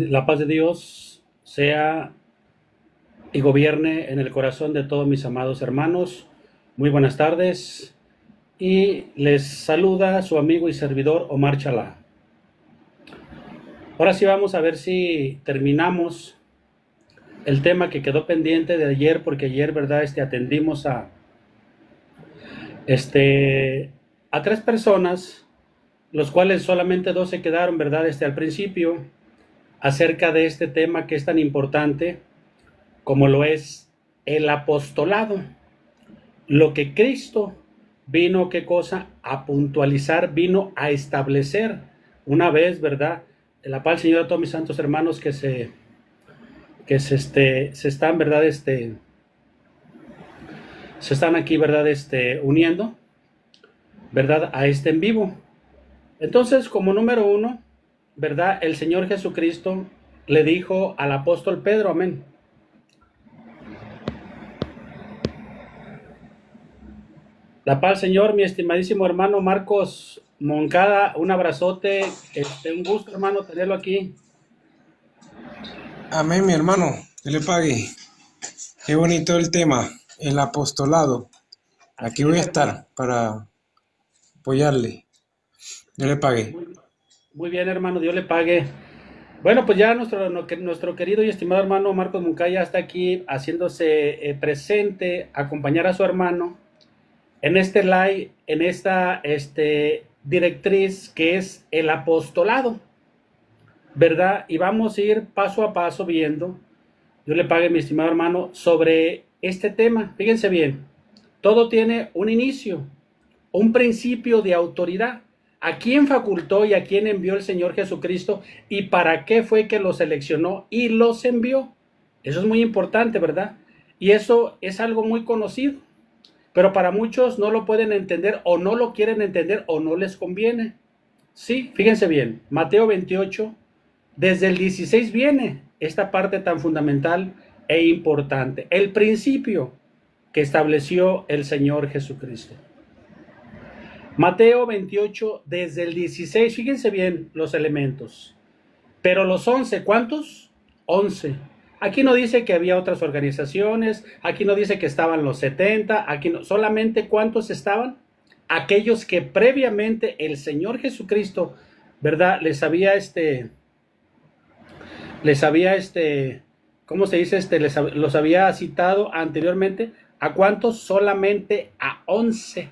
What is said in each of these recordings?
La paz de Dios sea y gobierne en el corazón de todos mis amados hermanos. Muy buenas tardes y les saluda su amigo y servidor Omar Chalá. Ahora sí vamos a ver si terminamos el tema que quedó pendiente de ayer, porque ayer, ¿verdad? Atendimos a 3 personas, los cuales solamente 2 se quedaron, ¿verdad? Al principio, acerca de este tema que es tan importante como lo es el apostolado. Lo que Cristo vino, ¿qué cosa? A puntualizar, vino a establecer una vez, ¿verdad? La paz del Señor a todos mis santos hermanos que se están, ¿verdad? Se están aquí, ¿verdad? Uniendo, ¿verdad? A en vivo. Entonces, como número 1, ¿verdad? El Señor Jesucristo le dijo al apóstol Pedro, amén. La paz, Señor, mi estimadísimo hermano Marcos Moncada, un abrazote, un gusto, hermano, tenerlo aquí. Amén, mi hermano, que le pague. Qué bonito el tema, el apostolado. Aquí voy a estar para apoyarle. Dios le pague. Muy bien, hermano, Dios le pague. Bueno, pues ya nuestro querido y estimado hermano Marcos Moncada está aquí haciéndose presente, acompañar a su hermano en este live, en esta directriz que es el apostolado, ¿verdad? Y vamos a ir paso a paso viendo, Dios le pague, mi estimado hermano, sobre este tema. Fíjense bien, todo tiene un inicio, un principio de autoridad. ¿A quién facultó y a quién envió el Señor Jesucristo? ¿Y para qué fue que los seleccionó y los envió? Eso es muy importante, ¿verdad? Y eso es algo muy conocido. Pero para muchos no lo pueden entender o no lo quieren entender o no les conviene. Sí, fíjense bien, Mateo 28, desde el 16 viene esta parte tan fundamental e importante. El principio que estableció el Señor Jesucristo. Mateo 28, desde el 16, fíjense bien los elementos. Pero los 11, ¿cuántos? 11. Aquí no dice que había otras organizaciones, aquí no dice que estaban los 70, aquí no, solamente ¿cuántos estaban? Aquellos que previamente el Señor Jesucristo, ¿verdad? ¿Cómo se dice? Los había citado anteriormente. ¿A cuántos? Solamente a 11.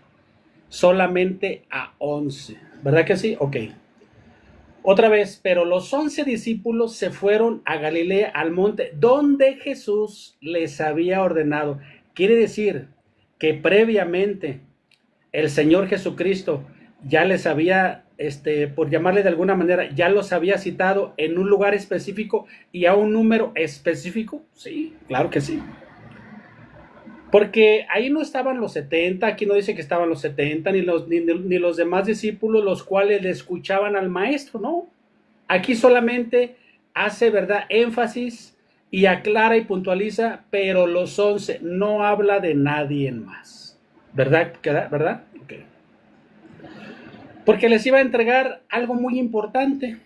Solamente a 11. ¿Verdad que sí? Ok. Otra vez, pero los 11 discípulos se fueron a Galilea, al monte, donde Jesús les había ordenado. Quiere decir que previamente el Señor Jesucristo ya les había, por llamarle de alguna manera, ya los había citado en un lugar específico y a un número específico. Sí, claro que sí. Porque ahí no estaban los 70, aquí no dice que estaban los 70, ni los demás discípulos, los cuales le escuchaban al maestro, no. Aquí solamente hace, ¿verdad?, énfasis y aclara y puntualiza, pero los 11 no habla de nadie más. ¿Verdad? ¿Verdad? Okay. Porque les iba a entregar algo muy importante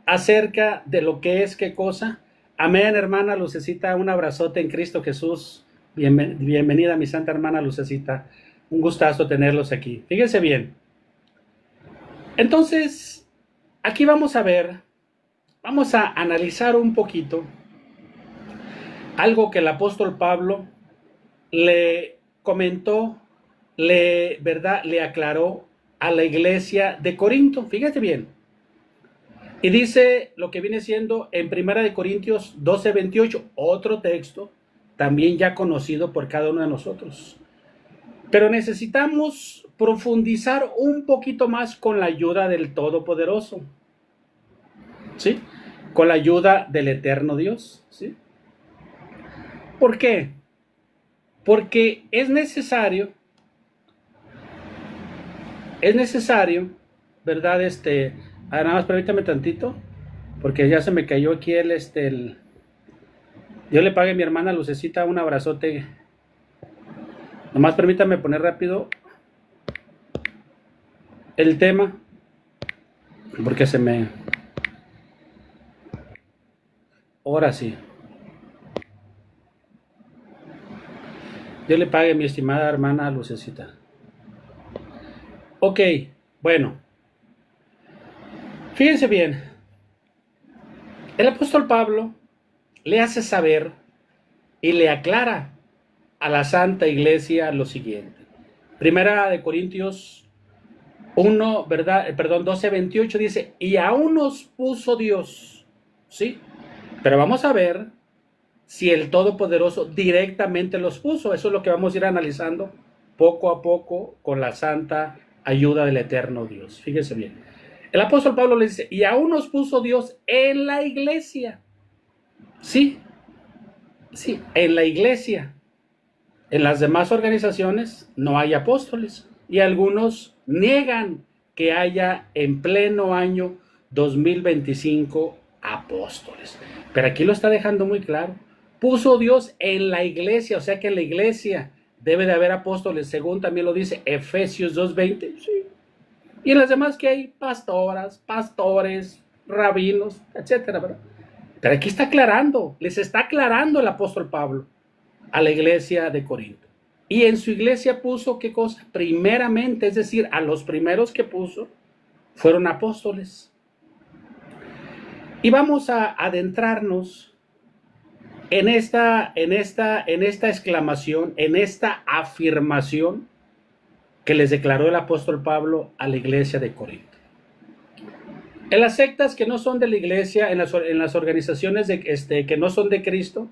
acerca de lo que es qué cosa. Amén, hermana Lucecita, un abrazote en Cristo Jesús. Bienvenida, mi santa hermana Lucecita. Un gustazo tenerlos aquí. Fíjense bien. Entonces, aquí vamos a ver, vamos a analizar un poquito algo que el apóstol Pablo le comentó, ¿verdad?, le aclaró a la iglesia de Corinto. Fíjate bien. Y dice lo que viene siendo en 1 Corintios 12:28, otro texto también ya conocido por cada uno de nosotros. Pero necesitamos profundizar un poquito más con la ayuda del Todopoderoso, ¿sí? Con la ayuda del eterno Dios, ¿sí? ¿Por qué? Porque es necesario, ¿verdad? Nada más permítame tantito, porque ya se me cayó aquí Dios le pague a mi hermana Lucecita, un abrazote. Nomás permítame poner rápido el tema, porque se me... Ahora sí. Dios le pague a mi estimada hermana Lucecita. Ok, bueno. Fíjense bien. El apóstol Pablo le hace saber y le aclara a la Santa Iglesia lo siguiente. 1 Corintios 1, ¿verdad? 12:28 dice, y aún nos puso Dios, ¿sí? Pero vamos a ver si el Todopoderoso directamente los puso. Eso es lo que vamos a ir analizando poco a poco con la santa ayuda del eterno Dios. Fíjense bien. El apóstol Pablo le dice, y aún nos puso Dios en la iglesia. Sí, en la iglesia. En las demás organizaciones no hay apóstoles y algunos niegan que haya en pleno año 2025 apóstoles. Pero aquí lo está dejando muy claro. Puso Dios en la iglesia, o sea que en la iglesia debe de haber apóstoles, según también lo dice Efesios 2:20. Sí. Y en las demás que hay pastoras, pastores, rabinos, etcétera, ¿verdad? Pero aquí está aclarando, les está aclarando el apóstol Pablo a la iglesia de Corinto. Y en su iglesia puso, ¿qué cosa? Primeramente, es decir, a los primeros que puso fueron apóstoles. Y vamos a adentrarnos en esta exclamación, en esta afirmación que les declaró el apóstol Pablo a la iglesia de Corinto. En las sectas que no son de la iglesia, en las organizaciones que no son de Cristo,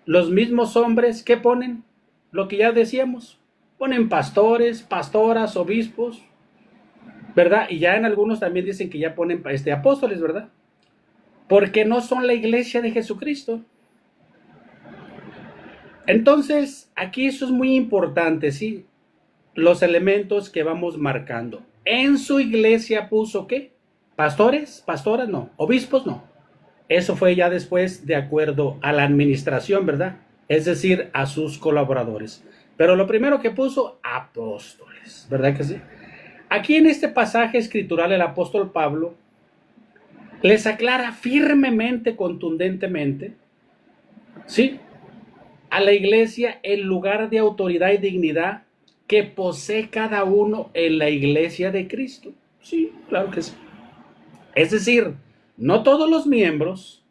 los mismos hombres, ¿qué ponen? Lo que ya decíamos, ponen pastores, pastoras, obispos, ¿verdad? Y ya en algunos también dicen que ya ponen apóstoles, ¿verdad? Porque no son la iglesia de Jesucristo. Entonces, aquí eso es muy importante, ¿sí? Los elementos que vamos marcando. En su iglesia puso, ¿qué? ¿Pastores? ¿Pastoras? No. ¿Obispos? No. Eso fue ya después de acuerdo a la administración, ¿verdad? Es decir, a sus colaboradores. Pero lo primero que puso, apóstoles, ¿verdad que sí? Aquí en este pasaje escritural el apóstol Pablo les aclara firmemente, contundentemente, ¿sí?, a la iglesia el lugar de autoridad y dignidad que posee cada uno en la iglesia de Cristo. Sí, claro que sí. Es decir, no todos los miembros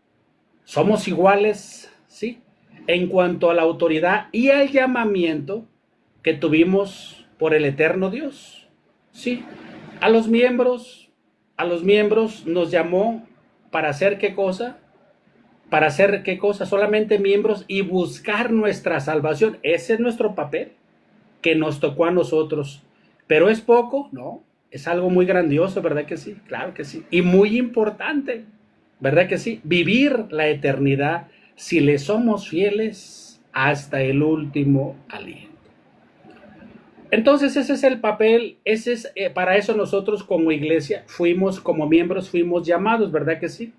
somos iguales, ¿sí?, en cuanto a la autoridad y al llamamiento que tuvimos por el eterno Dios. Sí, a los miembros nos llamó para hacer qué cosa, solamente miembros y buscar nuestra salvación. Ese es nuestro papel que nos tocó a nosotros. Pero es poco, no, es algo muy grandioso, ¿verdad que sí? Claro que sí, y muy importante, ¿verdad que sí? Vivir la eternidad si le somos fieles hasta el último aliento. Entonces ese es el papel, para eso nosotros como iglesia como miembros fuimos llamados, ¿verdad que sí?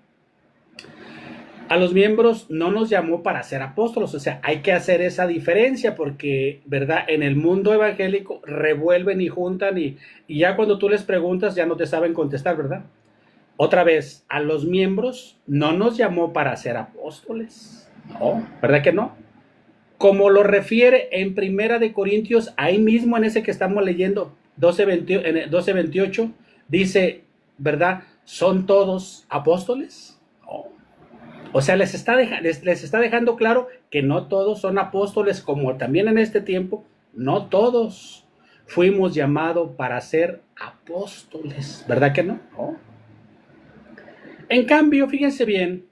A los miembros no nos llamó para ser apóstolos, o sea, hay que hacer esa diferencia porque, ¿verdad? En el mundo evangélico revuelven y juntan y ya cuando tú les preguntas ya no te saben contestar, ¿verdad? Otra vez, a los miembros no nos llamó para ser apóstoles, no, ¿verdad que no? Como lo refiere en Primera de Corintios, ahí mismo en ese que estamos leyendo, 12:28, dice, ¿verdad? ¿Son todos apóstoles? No. O sea, les está dejando claro que no todos son apóstoles, como también en este tiempo, no todos fuimos llamados para ser apóstoles, ¿verdad que no? No. En cambio, fíjense bien,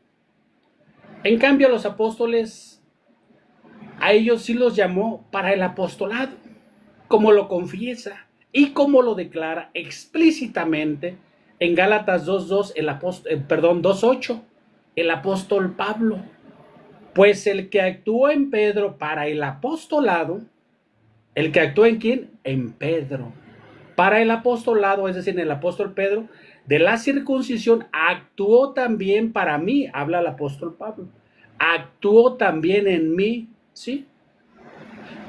en cambio a los apóstoles, a ellos sí los llamó para el apostolado, como lo confiesa y como lo declara explícitamente en Gálatas 2:8, el apóstol Pablo. Pues el que actuó en Pedro para el apostolado, ¿el que actuó en quién? En Pedro. Para el apostolado, es decir, en el apóstol Pedro, de la circuncisión, actuó también para mí, habla el apóstol Pablo. Actuó también en mí, ¿sí?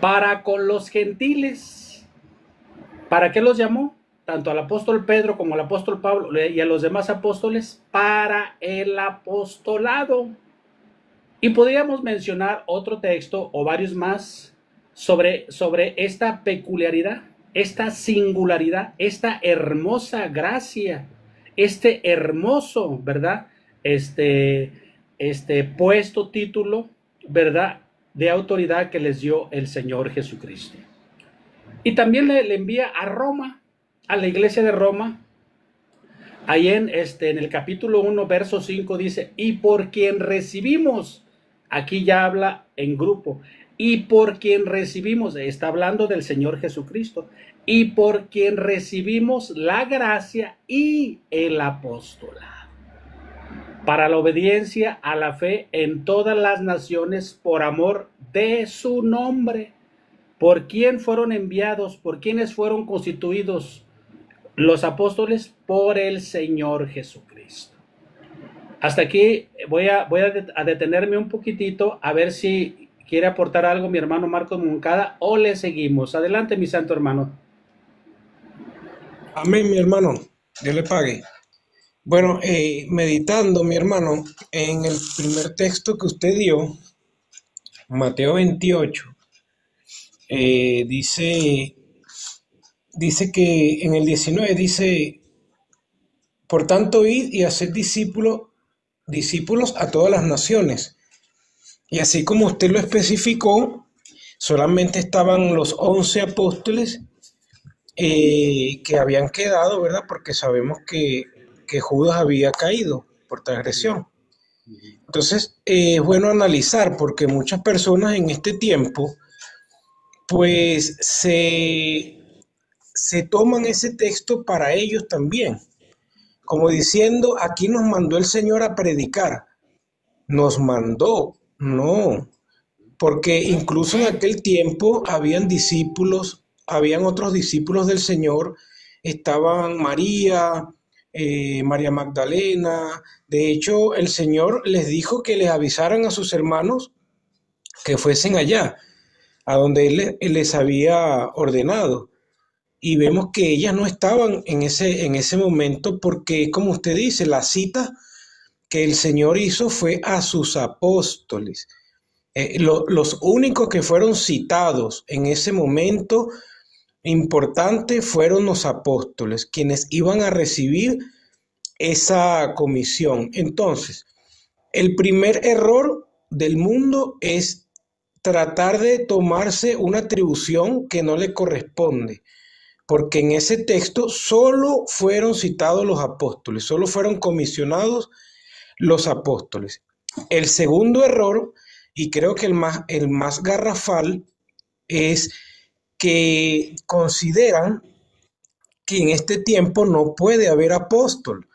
Para con los gentiles. ¿Para qué los llamó? Tanto al apóstol Pedro como al apóstol Pablo y a los demás apóstoles, para el apostolado. Y podríamos mencionar otro texto o varios más sobre esta peculiaridad, esta singularidad, esta hermosa gracia, este hermoso, ¿verdad? Puesto título, ¿verdad? De autoridad que les dio el Señor Jesucristo. Y también le envía a Roma, a la iglesia de Roma. Ahí en el capítulo 1, verso 5 dice, y por quien recibimos, aquí ya habla en grupo, y por quien recibimos, está hablando del Señor Jesucristo, y por quien recibimos la gracia y el apostolado, para la obediencia a la fe en todas las naciones por amor de su nombre. ¿Por quién fueron enviados? ¿Por quiénes fueron constituidos los apóstoles? Por el Señor Jesucristo. Hasta aquí voy a detenerme un poquitito a ver si quiere aportar algo mi hermano Marcos Moncada o le seguimos. Adelante, mi santo hermano. Amén, mi hermano. Dios le pague. Bueno, meditando, mi hermano, en el primer texto que usted dio, Mateo 28, dice que en el 19 dice, por tanto, id y haced discípulos a todas las naciones. Y así como usted lo especificó, solamente estaban los 11 apóstoles que habían quedado, ¿verdad? Porque sabemos que Judas había caído por transgresión. Entonces, es bueno analizar porque muchas personas en este tiempo, pues se toman ese texto para ellos también, como diciendo, aquí nos mandó el Señor a predicar. Nos mandó, no, porque incluso en aquel tiempo habían otros discípulos del Señor, estaban María, María Magdalena. De hecho, el Señor les dijo que les avisaran a sus hermanos que fuesen allá, a donde Él les había ordenado. Y vemos que ellas no estaban en ese momento porque, como usted dice, la cita que el Señor hizo fue a sus apóstoles. Los únicos que fueron citados en ese momento importante fueron los apóstoles, quienes iban a recibir esa comisión. Entonces, el primer error del mundo es tratar de tomarse una atribución que no le corresponde, porque en ese texto solo fueron citados los apóstoles, solo fueron comisionados los apóstoles. El segundo error, y creo que el más garrafal, es que consideran que en este tiempo no puede haber apóstol.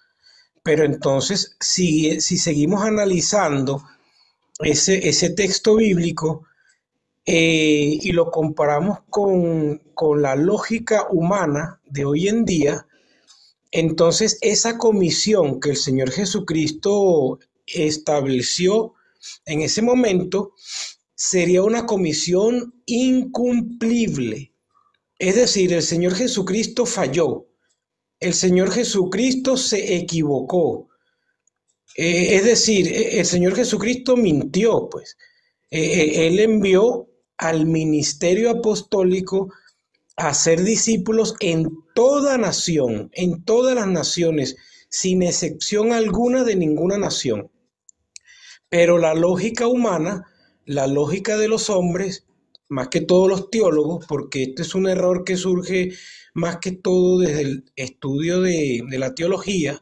Pero entonces, si seguimos analizando ese texto bíblico, y lo comparamos con la lógica humana de hoy en día, entonces esa comisión que el Señor Jesucristo estableció en ese momento sería una comisión incumplible. Es decir, el Señor Jesucristo falló, el Señor Jesucristo se equivocó. Es decir, el Señor Jesucristo mintió, pues. Él envió al ministerio apostólico a ser discípulos en toda nación, en todas las naciones, sin excepción alguna de ninguna nación. Pero la lógica humana, la lógica de los hombres, más que todos los teólogos, porque este es un error que surge más que todo desde el estudio de la teología,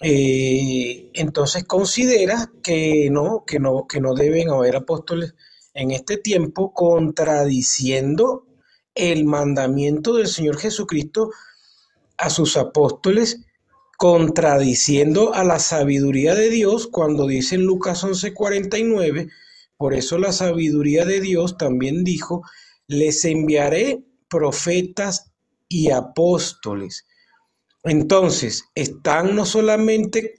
entonces considera que no deben haber apóstoles en este tiempo, contradiciendo el mandamiento del Señor Jesucristo a sus apóstoles, contradiciendo a la sabiduría de Dios cuando dice en Lucas 11:49, por eso la sabiduría de Dios también dijo, les enviaré profetas y apóstoles. Entonces, están no solamente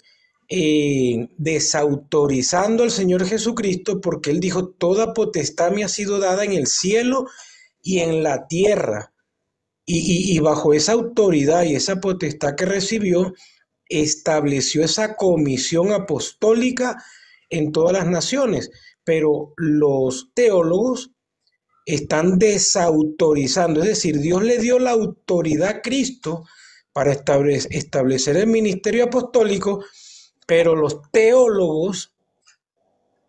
desautorizando al Señor Jesucristo, porque Él dijo, toda potestad me ha sido dada en el cielo y en la tierra. Y bajo esa autoridad y esa potestad que recibió, estableció esa comisión apostólica en todas las naciones. Pero los teólogos están desautorizando, es decir, Dios le dio la autoridad a Cristo para establecer el ministerio apostólico, pero los teólogos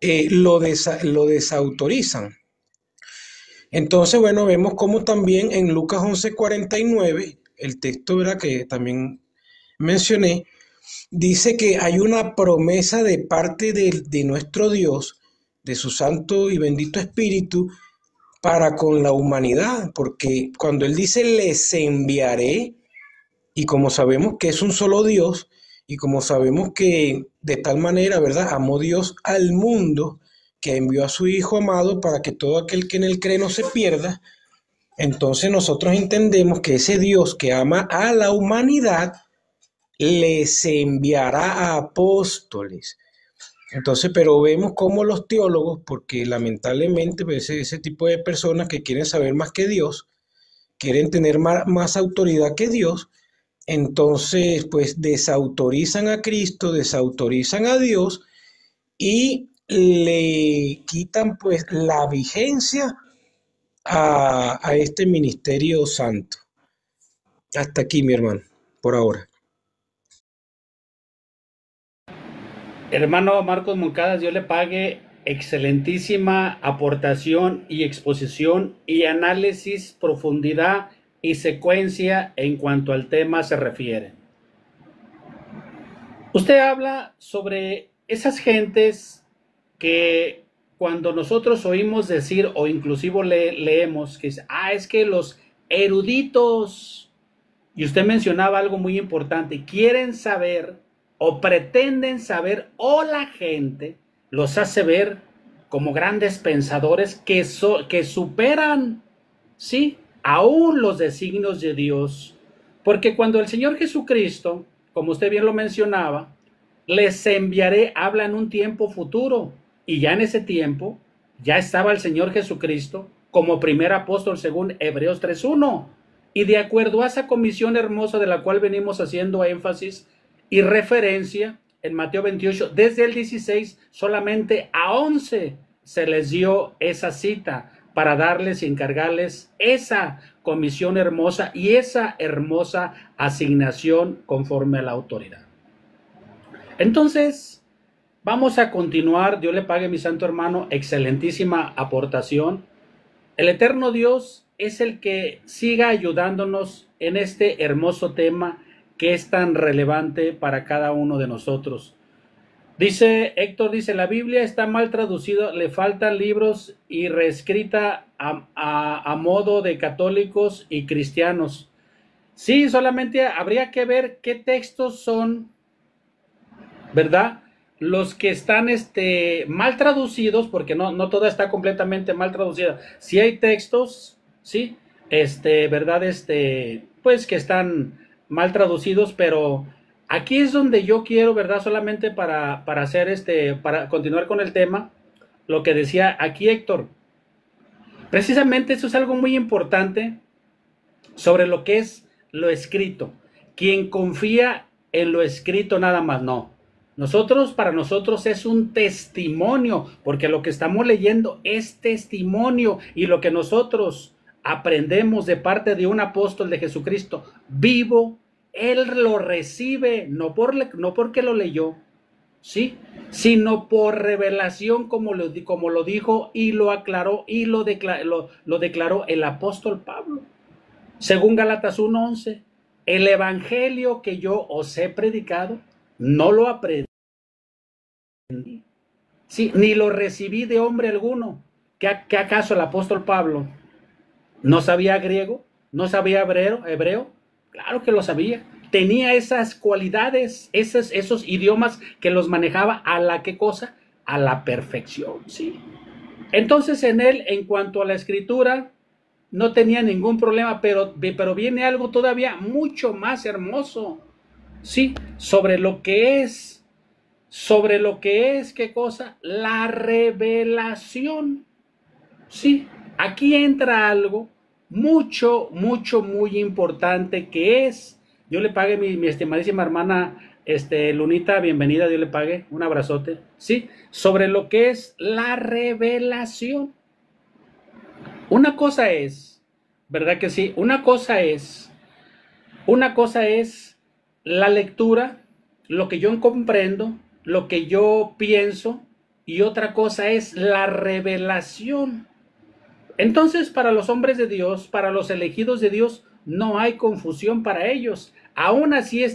lo desautorizan. Entonces, bueno, vemos como también en Lucas 11:49, el texto, ¿verdad?, que también mencioné, dice que hay una promesa de parte de nuestro Dios, de su Santo y bendito Espíritu, para con la humanidad, porque cuando Él dice les enviaré, y como sabemos que es un solo Dios, y como sabemos que de tal manera, ¿verdad?, amó Dios al mundo, que envió a su Hijo amado para que todo aquel que en Él cree no se pierda, entonces nosotros entendemos que ese Dios que ama a la humanidad les enviará a apóstoles. Entonces, pero vemos cómo los teólogos, porque lamentablemente pues, ese tipo de personas que quieren saber más que Dios, quieren tener más autoridad que Dios, entonces pues desautorizan a Cristo, desautorizan a Dios y le quitan pues la vigencia a este ministerio santo. Hasta aquí, mi hermano, por ahora. Hermano Marcos Moncadas, Dios le pague, excelentísima aportación y exposición y análisis, profundidad y secuencia en cuanto al tema se refiere. Usted habla sobre esas gentes que cuando nosotros oímos decir o inclusive leemos que es que los eruditos, y usted mencionaba algo muy importante, quieren saber o pretenden saber, o la gente los hace ver como grandes pensadores que superan, sí, aún los designios de Dios. Porque cuando el Señor Jesucristo, como usted bien lo mencionaba, les enviaré, habla en un tiempo futuro, y ya en ese tiempo ya estaba el Señor Jesucristo como primer apóstol según Hebreos 3:1. Y de acuerdo a esa comisión hermosa de la cual venimos haciendo énfasis y referencia en Mateo 28, desde el 16 solamente a 11 se les dio esa cita para darles y encargarles esa comisión hermosa y esa hermosa asignación conforme a la autoridad. Entonces, vamos a continuar. Dios le pague, mi santo hermano, excelentísima aportación. El eterno Dios es el que siga ayudándonos en este hermoso tema que es tan relevante para cada uno de nosotros. Dice Héctor, dice, la Biblia está mal traducida, le faltan libros y reescrita a modo de católicos y cristianos. Sí, solamente habría que ver qué textos son, ¿verdad?, los que están mal traducidos, porque no toda está completamente mal traducida. Si hay textos, sí, verdad, pues que están mal traducidos, pero aquí es donde yo quiero, verdad, solamente para hacer para continuar con el tema, lo que decía aquí Héctor. Precisamente eso es algo muy importante sobre lo que es lo escrito. Quien confía en lo escrito nada más, no. Para nosotros es un testimonio, porque lo que estamos leyendo es testimonio y lo que nosotros aprendemos de parte de un apóstol de Jesucristo vivo, él lo recibe, no porque lo leyó, ¿sí? Sino por revelación, como lo dijo y lo aclaró y lo declaró el apóstol Pablo. Según Gálatas 1:11, el evangelio que yo os he predicado, no lo aprendí, sí, ni lo recibí de hombre alguno. ¿Qué acaso el apóstol Pablo no sabía griego? ¿No sabía hebreo? Claro que lo sabía. Tenía esas cualidades, esos idiomas que los manejaba a la ¿qué cosa? A la perfección, sí. Entonces en él, en cuanto a la escritura, no tenía ningún problema, pero viene algo todavía mucho más hermoso, sí, sobre lo que es, ¿qué cosa? La revelación, sí. Aquí entra algo muy importante que es, yo le pague mi estimadísima hermana, Lunita, bienvenida, Dios le pague, un abrazote, sí, sobre lo que es la revelación. Una cosa es, ¿verdad que sí? Una cosa es la lectura, lo que yo comprendo, lo que yo pienso, y otra cosa es la revelación. Entonces, para los hombres de Dios, para los elegidos de Dios, no hay confusión para ellos. Aún así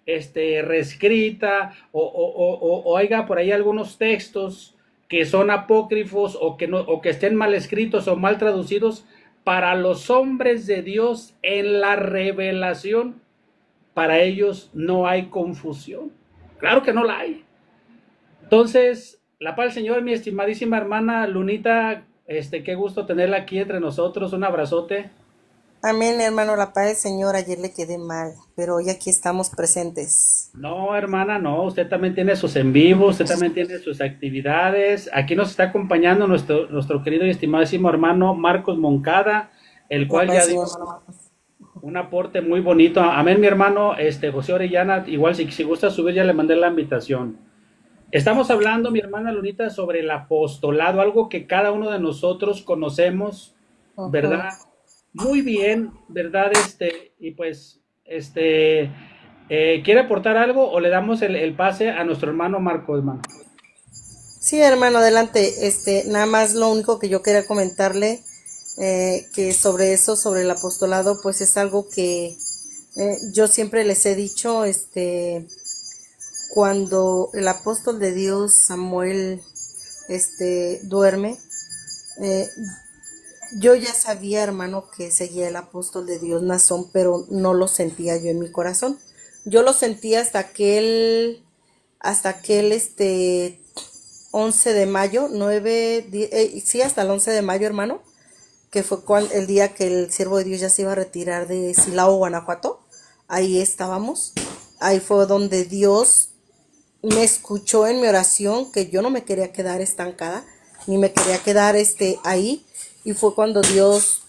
reescrita o haya por ahí algunos textos que son apócrifos o que estén mal escritos o mal traducidos, para los hombres de Dios en la revelación, para ellos no hay confusión. Claro que no la hay. Entonces, la paz del Señor, mi estimadísima hermana Lunita, qué gusto tenerla aquí entre nosotros, un abrazote. Amén, hermano, la paz del Señor. Ayer le quedé mal, pero hoy aquí estamos presentes. No, hermana, no, usted también tiene sus en vivos, usted también tiene sus actividades. Aquí nos está acompañando nuestro querido y estimadísimo hermano Marcos Moncada, el La cual paz del ya dio Señor, hermano Marcos. un aporte muy bonito. Amén, mi hermano, José Orellana, igual si gusta subir, ya le mandé la invitación. Estamos hablando, mi hermana Lunita, sobre el apostolado, algo que cada uno de nosotros conocemos, Ujú. ¿verdad? Muy bien, ¿verdad? Y pues, ¿quiere aportar algo o le damos el pase a nuestro hermano Marco, hermano? Sí, hermano, adelante. Nada más lo único que yo quería comentarle, que sobre eso, sobre el apostolado, pues es algo que yo siempre les he dicho, cuando el apóstol de Dios, Samuel, duerme, eh, yo ya sabía, hermano, que seguía el apóstol de Dios Nazón, pero no lo sentía yo en mi corazón. Yo lo sentía hasta aquel 11 de mayo, sí, hasta el 11 de mayo, hermano, que fue el día que el siervo de Dios ya se iba a retirar de Silao, Guanajuato. Ahí estábamos. Ahí fue donde Dios me escuchó en mi oración, que yo no me quería quedar estancada, ni me quería quedar ahí. Y fue cuando Dios,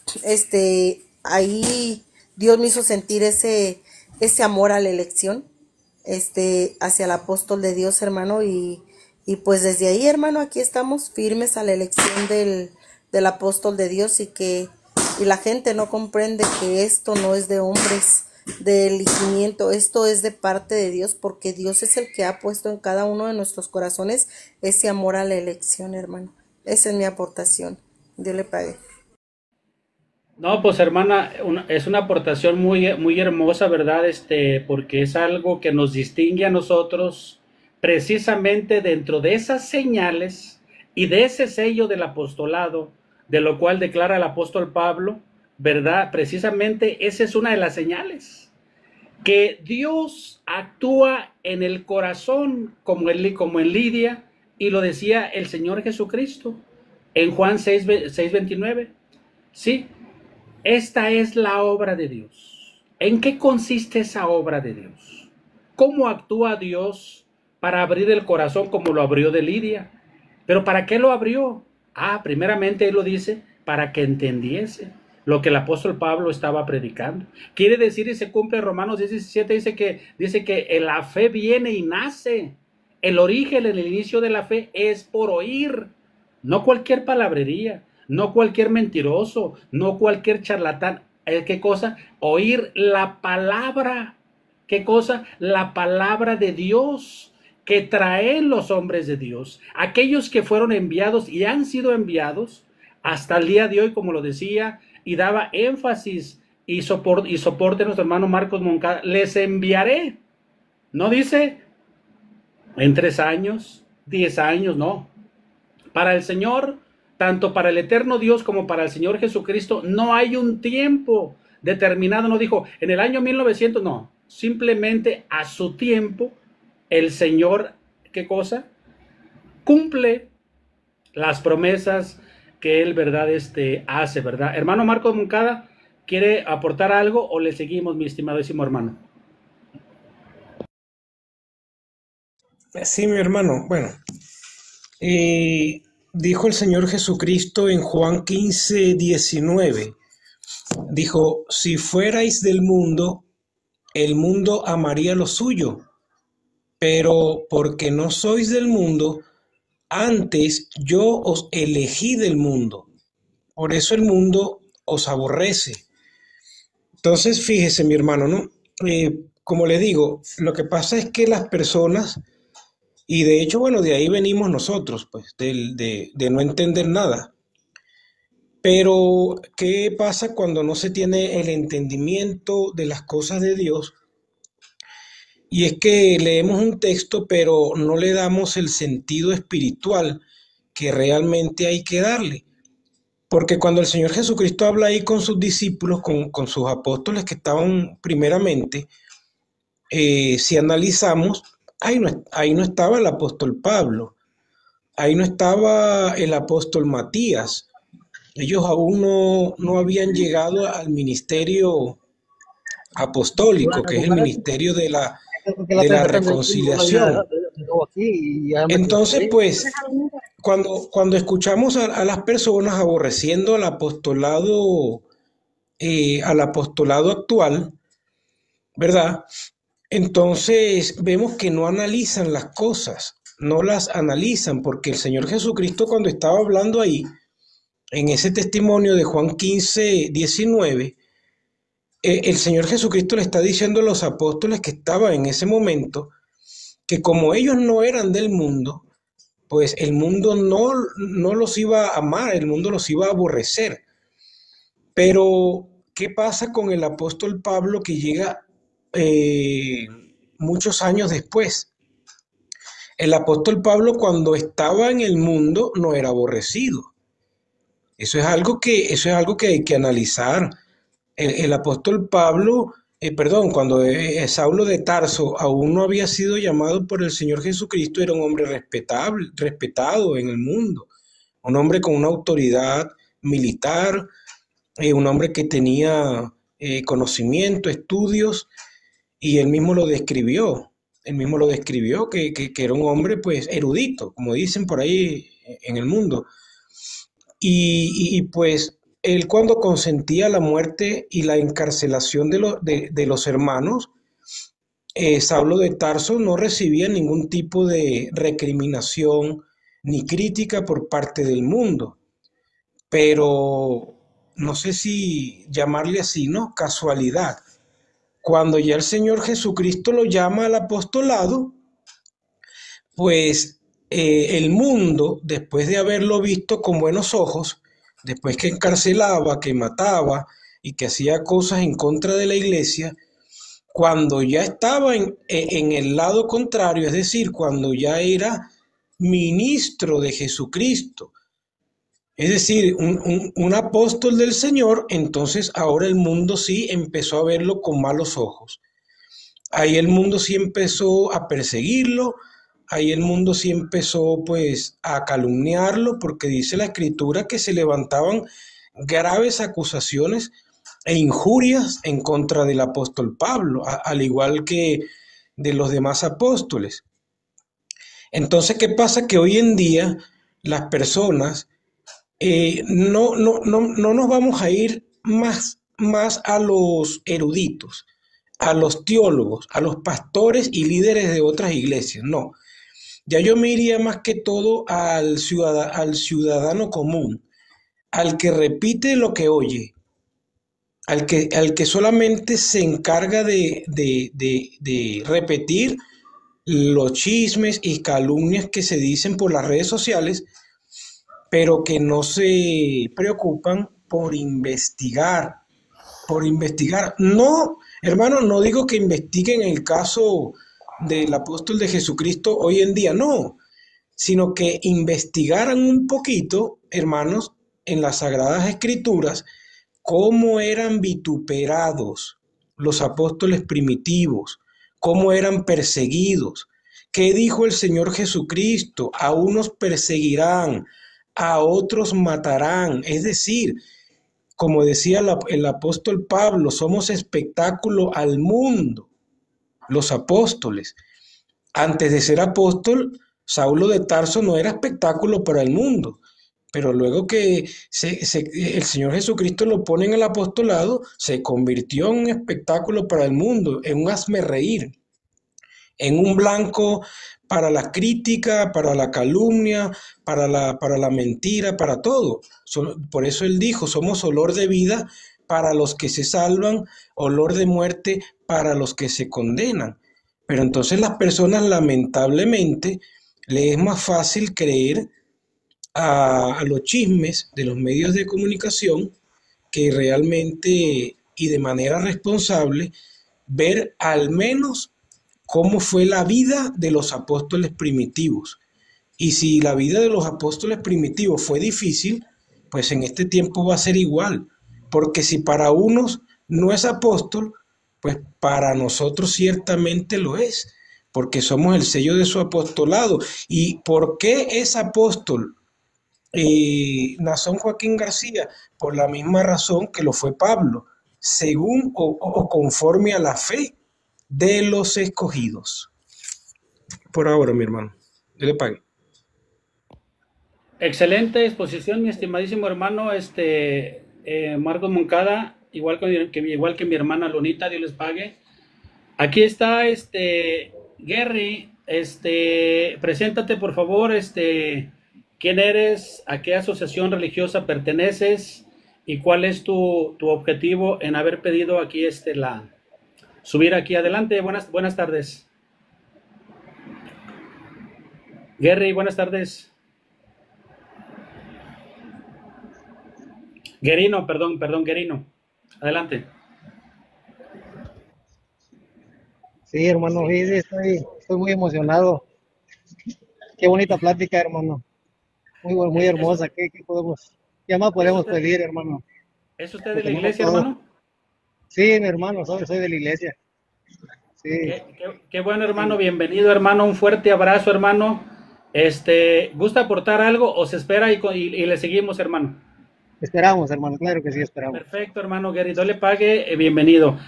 ahí Dios me hizo sentir ese amor a la elección, hacia el apóstol de Dios, hermano, y pues desde ahí, hermano, aquí estamos firmes a la elección del apóstol de Dios, y la gente no comprende que esto no es de hombres, de elegimiento, esto es de parte de Dios, porque Dios es el que ha puesto en cada uno de nuestros corazones ese amor a la elección, hermano. Esa es mi aportación. Dios le pague. No, pues hermana, es una aportación muy hermosa, ¿verdad? Porque es algo que nos distingue a nosotros precisamente dentro de esas señales y de ese sello del apostolado, de lo cual declara el apóstol Pablo, ¿verdad? Precisamente esa es una de las señales. que Dios actúa en el corazón como en Lidia, y lo decía el Señor Jesucristo en Juan 6:29. Sí, esta es la obra de Dios. ¿En qué consiste esa obra de Dios? ¿Cómo actúa Dios para abrir el corazón como lo abrió de Lidia? ¿Pero para qué lo abrió? Primeramente Él lo dice para que entendiese lo que el apóstol Pablo estaba predicando. Quiere decir, y se cumple Romanos 10:17, dice que la fe viene y nace. El origen, el inicio de la fe es por oír. No cualquier palabrería, no cualquier mentiroso, no cualquier charlatán. ¿Qué cosa? Oír la palabra. ¿Qué cosa? La palabra de Dios que traen los hombres de Dios, aquellos que fueron enviados y han sido enviados hasta el día de hoy, como lo decía, y daba énfasis y soporte nuestro hermano Marcos Moncada. Les enviaré. No dice en 3 años, 10 años, no. Para el Señor, tanto para el eterno Dios como para el Señor Jesucristo, no hay un tiempo determinado. No dijo en el año 1900, no. Simplemente a su tiempo, el Señor, ¿qué cosa? Cumple las promesas que Él, ¿verdad? Hace, ¿verdad? Hermano Marcos Moncada, ¿quiere aportar algo o le seguimos, mi estimadísimo hermano? Sí, mi hermano. Bueno, dijo el Señor Jesucristo en Juan 15:19. Dijo, si fuerais del mundo, el mundo amaría lo suyo, pero porque no sois del mundo, antes yo os elegí del mundo. Por eso el mundo os aborrece. Entonces, fíjese, mi hermano, ¿no? Como le digo, lo que pasa es que las personas, y de hecho, bueno, de ahí venimos nosotros, pues, de no entender nada. Pero, ¿qué pasa cuando no se tiene el entendimiento de las cosas de Dios? Y es que leemos un texto, pero no le damos el sentido espiritual que realmente hay que darle. Porque cuando el Señor Jesucristo habla ahí con sus discípulos, con sus apóstoles que estaban primeramente, si analizamos, ahí no estaba el apóstol Pablo, ahí no estaba el apóstol Matías. Ellos aún no habían llegado al ministerio apostólico, que es el ministerio de la reconciliación. Entonces, pues, cuando escuchamos a las personas aborreciendo al apostolado actual, ¿verdad? Entonces vemos que no analizan las cosas, no las analizan, porque el Señor Jesucristo, cuando estaba hablando ahí, en ese testimonio de Juan 15:19, el Señor Jesucristo le está diciendo a los apóstoles que estaban en ese momento, que como ellos no eran del mundo, pues el mundo no los iba a amar, el mundo los iba a aborrecer. Pero, ¿qué pasa con el apóstol Pablo que llega muchos años después? El apóstol Pablo, cuando estaba en el mundo, no era aborrecido. Eso es algo que hay que analizar. El apóstol Pablo, cuando Saulo de Tarso aún no había sido llamado por el Señor Jesucristo, era un hombre respetado en el mundo, un hombre con una autoridad militar, un hombre que tenía conocimiento, estudios, y él mismo lo describió. Que era un hombre, pues, erudito, como dicen por ahí en el mundo. Y pues él, cuando consentía la muerte y la encarcelación de los hermanos, Saulo de Tarso no recibía ningún tipo de recriminación ni crítica por parte del mundo. Pero no sé si llamarle así, ¿no? Casualidad. Cuando ya el Señor Jesucristo lo llama al apostolado, pues el mundo, después de haberlo visto con buenos ojos, después que encarcelaba, que mataba y que hacía cosas en contra de la iglesia, cuando ya estaba en el lado contrario, es decir, cuando ya era ministro de Jesucristo, es decir, un apóstol del Señor, entonces ahora el mundo sí empezó a verlo con malos ojos. Ahí el mundo sí empezó a perseguirlo, ahí el mundo sí empezó pues a calumniarlo, porque dice la escritura que se levantaban graves acusaciones e injurias en contra del apóstol Pablo, al igual que de los demás apóstoles. Entonces, ¿qué pasa? Que hoy en día las personas no nos vamos a ir más a los eruditos, a los teólogos, a los pastores y líderes de otras iglesias, no. Ya yo me iría más que todo al ciudadano común, al que repite lo que oye, al que solamente se encarga de repetir los chismes y calumnias que se dicen por las redes sociales, pero que no se preocupan por investigar. No, hermano, no digo que investiguen el caso del apóstol de Jesucristo hoy en día, no, sino que investigaran un poquito, hermanos, en las Sagradas Escrituras, cómo eran vituperados los apóstoles primitivos, cómo eran perseguidos. ¿Qué dijo el Señor Jesucristo? A unos perseguirán, a otros matarán. Es decir, como decía el apóstol Pablo, somos espectáculo al mundo, los apóstoles. Antes de ser apóstol, Saulo de Tarso no era espectáculo para el mundo, pero luego que el Señor Jesucristo lo pone en el apostolado, se convirtió en un espectáculo para el mundo, en un hazmerreír, en un blanco para la crítica, para la calumnia, para la mentira, para todo. Por eso él dijo, somos olor de vida para los que se salvan, olor de muerte para los que se condenan. Pero entonces las personas lamentablemente les es más fácil creer a los chismes de los medios de comunicación que realmente y de manera responsable ver al menos cómo fue la vida de los apóstoles primitivos. Y si la vida de los apóstoles primitivos fue difícil, pues en este tiempo va a ser igual. Porque si para unos no es apóstol, pues para nosotros ciertamente lo es, porque somos el sello de su apostolado. ¿Y por qué es apóstol Nazón Joaquín García? Por la misma razón que lo fue Pablo, según o conforme a la fe de los escogidos. Por ahora, mi hermano. Yo le pague. Excelente exposición, mi estimadísimo hermano, Marcos Moncada, igual que mi hermana Lunita, Dios les pague. Aquí está, Gary, preséntate por favor, quién eres, a qué asociación religiosa perteneces y cuál es tu objetivo en haber pedido aquí, subir aquí adelante. Buenas tardes. Gary, buenas tardes. Guerino, perdón, Guerino. Adelante. Sí, hermano, sí, estoy muy emocionado. Qué bonita plática, hermano. Muy hermosa. ¿Qué más ¿Es podemos usted, pedir, hermano? es usted Lo de la tenemos iglesia, todo. hermano? Sí, mi hermano, soy de la iglesia. Sí, Qué bueno, hermano. sí. Bienvenido, hermano. Un fuerte abrazo, hermano. ¿Gusta aportar algo o se espera y le seguimos, hermano? Esperamos, hermano, claro que sí, esperamos. Perfecto, hermano Gary. Dios le pague. Bienvenido.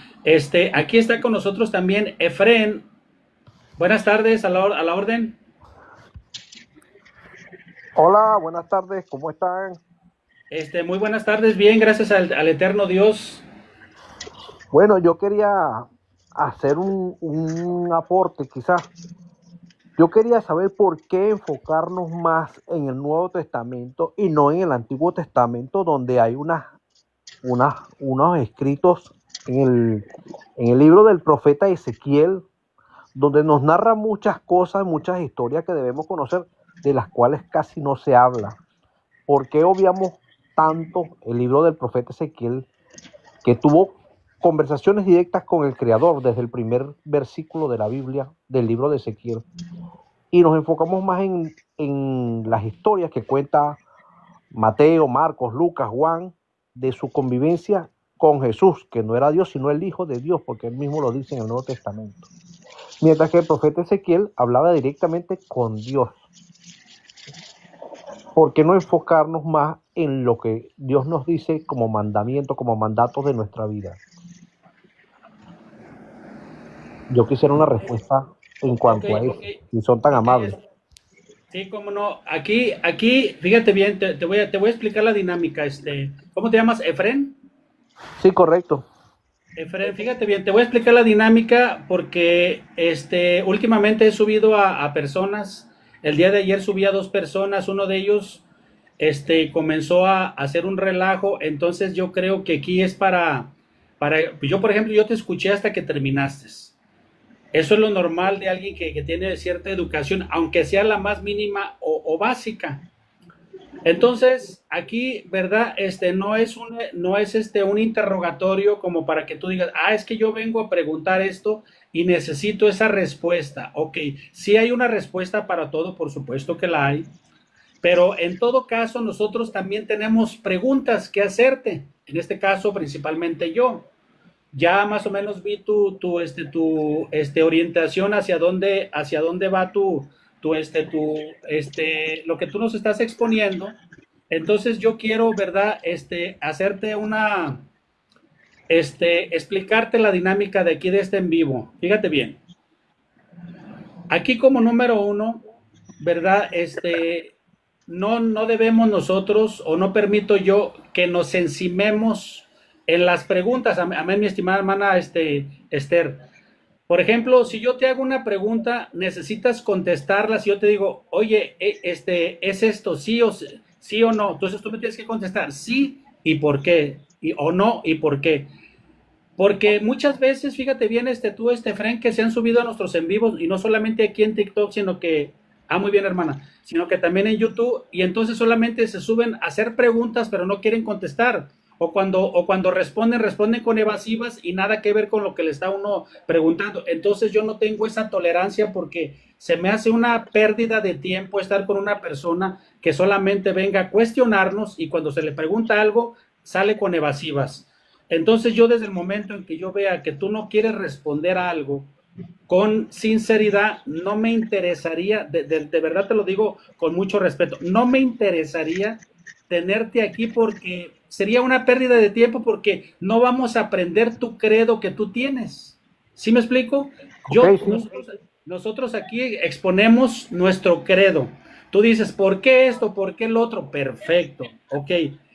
Aquí está con nosotros también Efren. Buenas tardes, a la orden. Hola, buenas tardes, ¿cómo están? Muy buenas tardes. Bien, gracias al eterno Dios. Bueno, yo quería hacer un aporte, quizás. Yo quería saber por qué enfocarnos más en el Nuevo Testamento y no en el Antiguo Testamento, donde hay unos escritos en el libro del profeta Ezequiel, donde nos narra muchas cosas, muchas historias que debemos conocer, de las cuales casi no se habla. ¿Por qué obviamos tanto el libro del profeta Ezequiel, que tuvo conversaciones directas con el Creador desde el primer versículo de la Biblia, del libro de Ezequiel? Y nos enfocamos más en las historias que cuenta Mateo, Marcos, Lucas, Juan, de su convivencia con Jesús, que no era Dios, sino el Hijo de Dios, porque él mismo lo dice en el Nuevo Testamento. Mientras que el profeta Ezequiel hablaba directamente con Dios. ¿Por qué no enfocarnos más en lo que Dios nos dice como mandamiento, como mandato de nuestra vida? Yo quisiera una respuesta en cuanto a eso, si son tan amables. Sí, cómo no. Aquí, fíjate bien, te voy a explicar la dinámica. ¿Cómo te llamas? ¿Efren? Sí, correcto. Efren, fíjate bien, te voy a explicar la dinámica porque últimamente he subido a personas. El día de ayer subí a 2 personas, uno de ellos comenzó a hacer un relajo. Entonces yo creo que aquí es yo, por ejemplo, yo te escuché hasta que terminaste. Eso es lo normal de alguien que tiene cierta educación, aunque sea la más mínima o básica. Entonces, aquí, ¿verdad? No es un interrogatorio como para que tú digas, es que yo vengo a preguntar esto y necesito esa respuesta. Ok, sí hay una respuesta para todo, por supuesto que la hay, pero en todo caso nosotros también tenemos preguntas que hacerte. En este caso, principalmente yo. Ya más o menos vi tu orientación hacia dónde va lo que tú nos estás exponiendo. Entonces yo quiero, ¿verdad? Hacerte explicarte la dinámica de aquí de en vivo. Fíjate bien. Aquí como número 1, ¿verdad? No debemos nosotros, o no permito yo, que nos encimemos en las preguntas. Amén, mi estimada hermana Esther. Por ejemplo, si yo te hago una pregunta, necesitas contestarla. Si yo te digo, oye, ¿es esto sí o no? Entonces tú me tienes que contestar sí y por qué, o no y por qué. Porque muchas veces, fíjate bien, Fren, que se han subido a nuestros en vivos, y no solamente aquí en TikTok, sino que, muy bien, hermana, sino que también en YouTube, y entonces solamente se suben a hacer preguntas, pero no quieren contestar. O cuando responden con evasivas y nada que ver con lo que le está uno preguntando. Entonces yo no tengo esa tolerancia, porque se me hace una pérdida de tiempo estar con una persona que solamente venga a cuestionarnos, y cuando se le pregunta algo, sale con evasivas. Entonces yo, desde el momento en que yo vea que tú no quieres responder a algo con sinceridad, no me interesaría, de verdad te lo digo con mucho respeto, no me interesaría tenerte aquí, porque sería una pérdida de tiempo, porque no vamos a aprender tu credo que tú tienes. ¿Sí me explico? Nosotros aquí exponemos nuestro credo. Tú dices, ¿por qué esto? ¿Por qué el otro? Perfecto. Ok,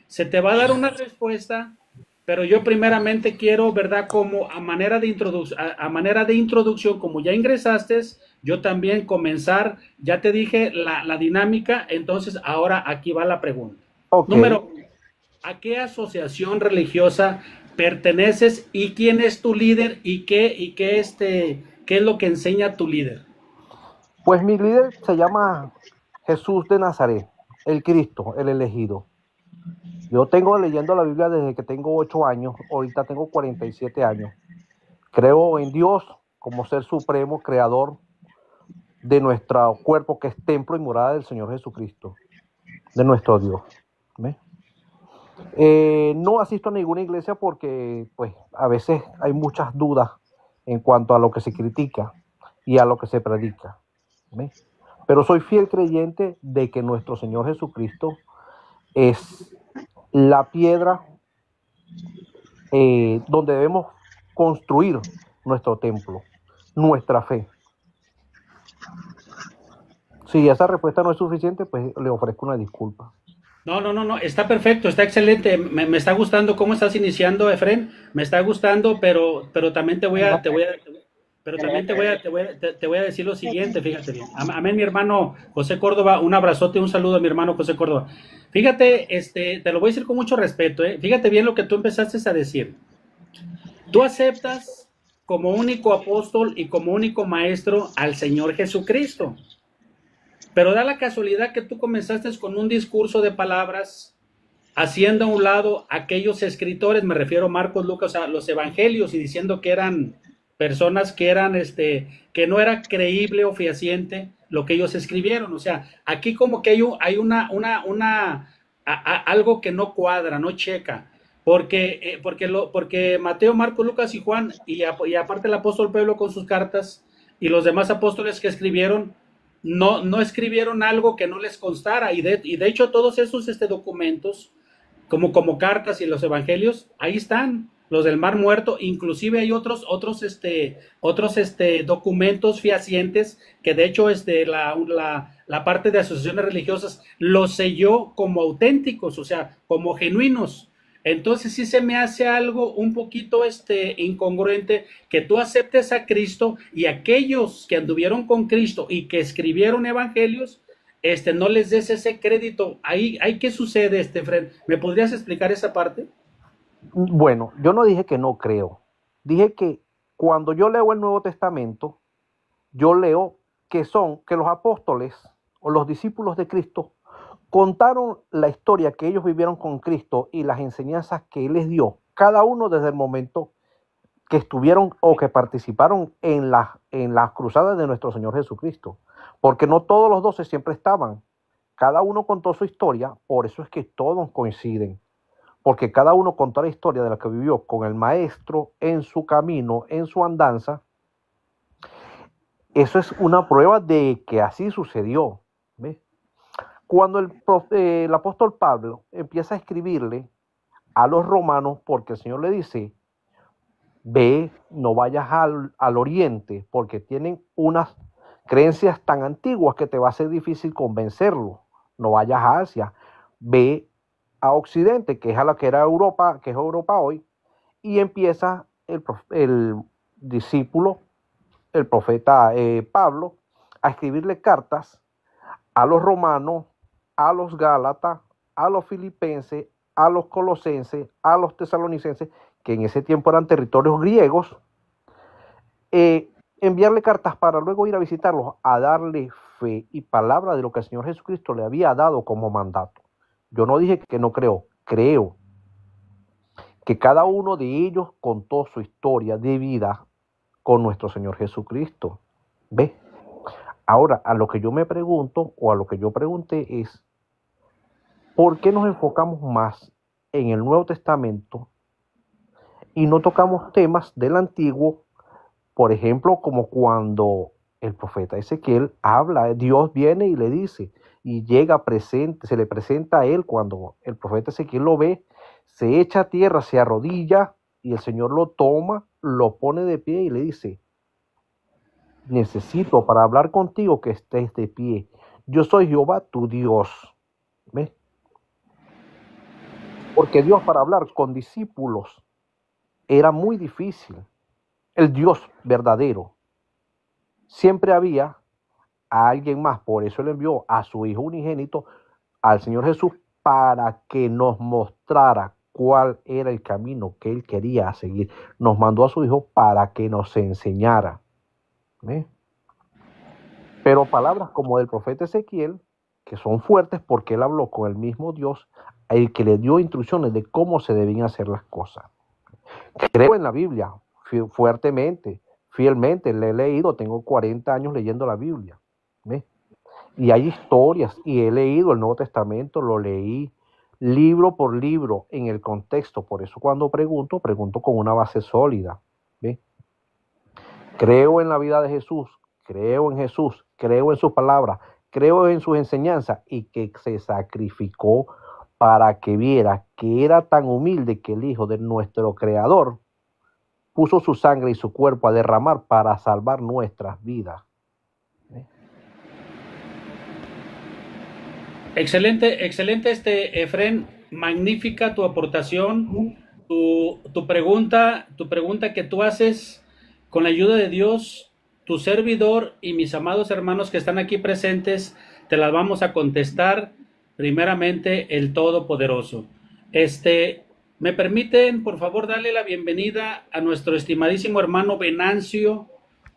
se te va a dar una respuesta, pero yo primeramente quiero, ¿verdad? Como a manera de introducción, como ya ingresaste, yo también comenzar. Ya te dije la dinámica. Entonces ahora aquí va la pregunta. Okay. Número 1, ¿a qué asociación religiosa perteneces y quién es tu líder y qué es lo que enseña tu líder? Pues mi líder se llama Jesús de Nazaret, el Cristo, el elegido. Yo tengo leyendo la Biblia desde que tengo 8 años, ahorita tengo 47 años. Creo en Dios como ser supremo, creador de nuestro cuerpo, que es templo y morada del Señor Jesucristo, de nuestro Dios. ¿Ves? No asisto a ninguna iglesia porque pues a veces hay muchas dudas en cuanto a lo que se critica y a lo que se predica. ¿Ves? Pero soy fiel creyente de que nuestro Señor Jesucristo es la piedra donde debemos construir nuestro templo, nuestra fe. Si esa respuesta no es suficiente, pues le ofrezco una disculpa. No, está perfecto, está excelente. Me está gustando cómo estás iniciando, Efren. Me está gustando, pero también te voy a decir lo siguiente. Fíjate bien. Amén, mi hermano José Córdoba. Un abrazote, un saludo a mi hermano José Córdoba. Fíjate, te lo voy a decir con mucho respeto. Fíjate bien lo que tú empezaste a decir. Tú aceptas como único apóstol y como único maestro al Señor Jesucristo. Pero da la casualidad que tú comenzaste con un discurso de palabras, haciendo a un lado aquellos escritores, me refiero a Marcos, Lucas, a los evangelios, y diciendo que eran personas que no era creíble o fehaciente lo que ellos escribieron. O sea, aquí como que hay algo que no cuadra, no checa. porque Mateo, Marcos, Lucas y Juan, y aparte el apóstol Pablo con sus cartas, y los demás apóstoles que escribieron, no escribieron algo que no les constara, y de hecho todos esos documentos, como cartas y los evangelios, ahí están, los del Mar Muerto, inclusive hay otros documentos fehacientes que de hecho la parte de asociaciones religiosas los selló como auténticos, o sea, como genuinos. Entonces sí se me hace algo un poquito incongruente que tú aceptes a Cristo y aquellos que anduvieron con Cristo y que escribieron evangelios, no les des ese crédito. Ahí ¿qué sucede, Fred? ¿Me podrías explicar esa parte? Bueno, yo no dije que no creo. Dije que cuando yo leo el Nuevo Testamento, yo leo que los apóstoles o los discípulos de Cristo contaron la historia que ellos vivieron con Cristo y las enseñanzas que Él les dio, cada uno desde el momento que estuvieron o que participaron en las cruzadas de nuestro Señor Jesucristo. Porque no todos los 12 siempre estaban. Cada uno contó su historia, por eso es que todos coinciden. Porque cada uno contó la historia de la que vivió con el Maestro en su camino, en su andanza. Eso es una prueba de que así sucedió. ¿Ves? Cuando el apóstol Pablo empieza a escribirle a los romanos, porque el Señor le dice, ve, no vayas al oriente, porque tienen unas creencias tan antiguas que te va a ser difícil convencerlo. No vayas a Asia, ve a Occidente, que es a la que era Europa, que es Europa hoy, y empieza el discípulo, el profeta Pablo, a escribirle cartas a los romanos, a los gálatas, a los filipenses, a los colosenses, a los tesalonicenses, que en ese tiempo eran territorios griegos, enviarle cartas para luego ir a visitarlos, a darle fe y palabra de lo que el Señor Jesucristo le había dado como mandato. Yo no dije que no creo, creo que cada uno de ellos contó su historia de vida con nuestro Señor Jesucristo. ¿Ves? Ahora, a lo que yo me pregunto, o a lo que yo pregunté es, ¿por qué nos enfocamos más en el Nuevo Testamento y no tocamos temas del Antiguo? Por ejemplo, como cuando el profeta Ezequiel habla, Dios viene y le dice, y llega presente, se le presenta a él cuando el profeta Ezequiel lo ve, se echa a tierra, se arrodilla, y el Señor lo toma, lo pone de pie y le dice, necesito para hablar contigo que estés de pie. Yo soy Jehová tu Dios. ¿Ves? Porque Dios para hablar con discípulos era muy difícil. El Dios verdadero. Siempre había a alguien más. Por eso Él envió a su Hijo unigénito, al Señor Jesús, para que nos mostrara cuál era el camino que Él quería seguir. Nos mandó a su Hijo para que nos enseñara. ¿Ves? Pero palabras como del profeta Ezequiel, que son fuertes porque él habló con el mismo Dios, el que le dio instrucciones de cómo se debían hacer las cosas. Creo en la Biblia fuertemente, fielmente, le he leído, tengo 40 años leyendo la Biblia. ¿Ves? Y hay historias, y he leído el Nuevo Testamento, lo leí libro por libro en el contexto. Por eso cuando pregunto con una base sólida. ¿Ves? Creo en la vida de Jesús, creo en Jesús, creo en sus palabras, creo en sus enseñanzas y que se sacrificó para que viera que era tan humilde que el Hijo de nuestro Creador puso su sangre y su cuerpo a derramar para salvar nuestras vidas. Excelente, Efren, magnífica tu aportación, tu pregunta que tú haces con la ayuda de Dios, tu servidor y mis amados hermanos que están aquí presentes, te las vamos a contestar primeramente el Todopoderoso. ¿Me permiten, por favor, darle la bienvenida a nuestro estimadísimo hermano Venancio,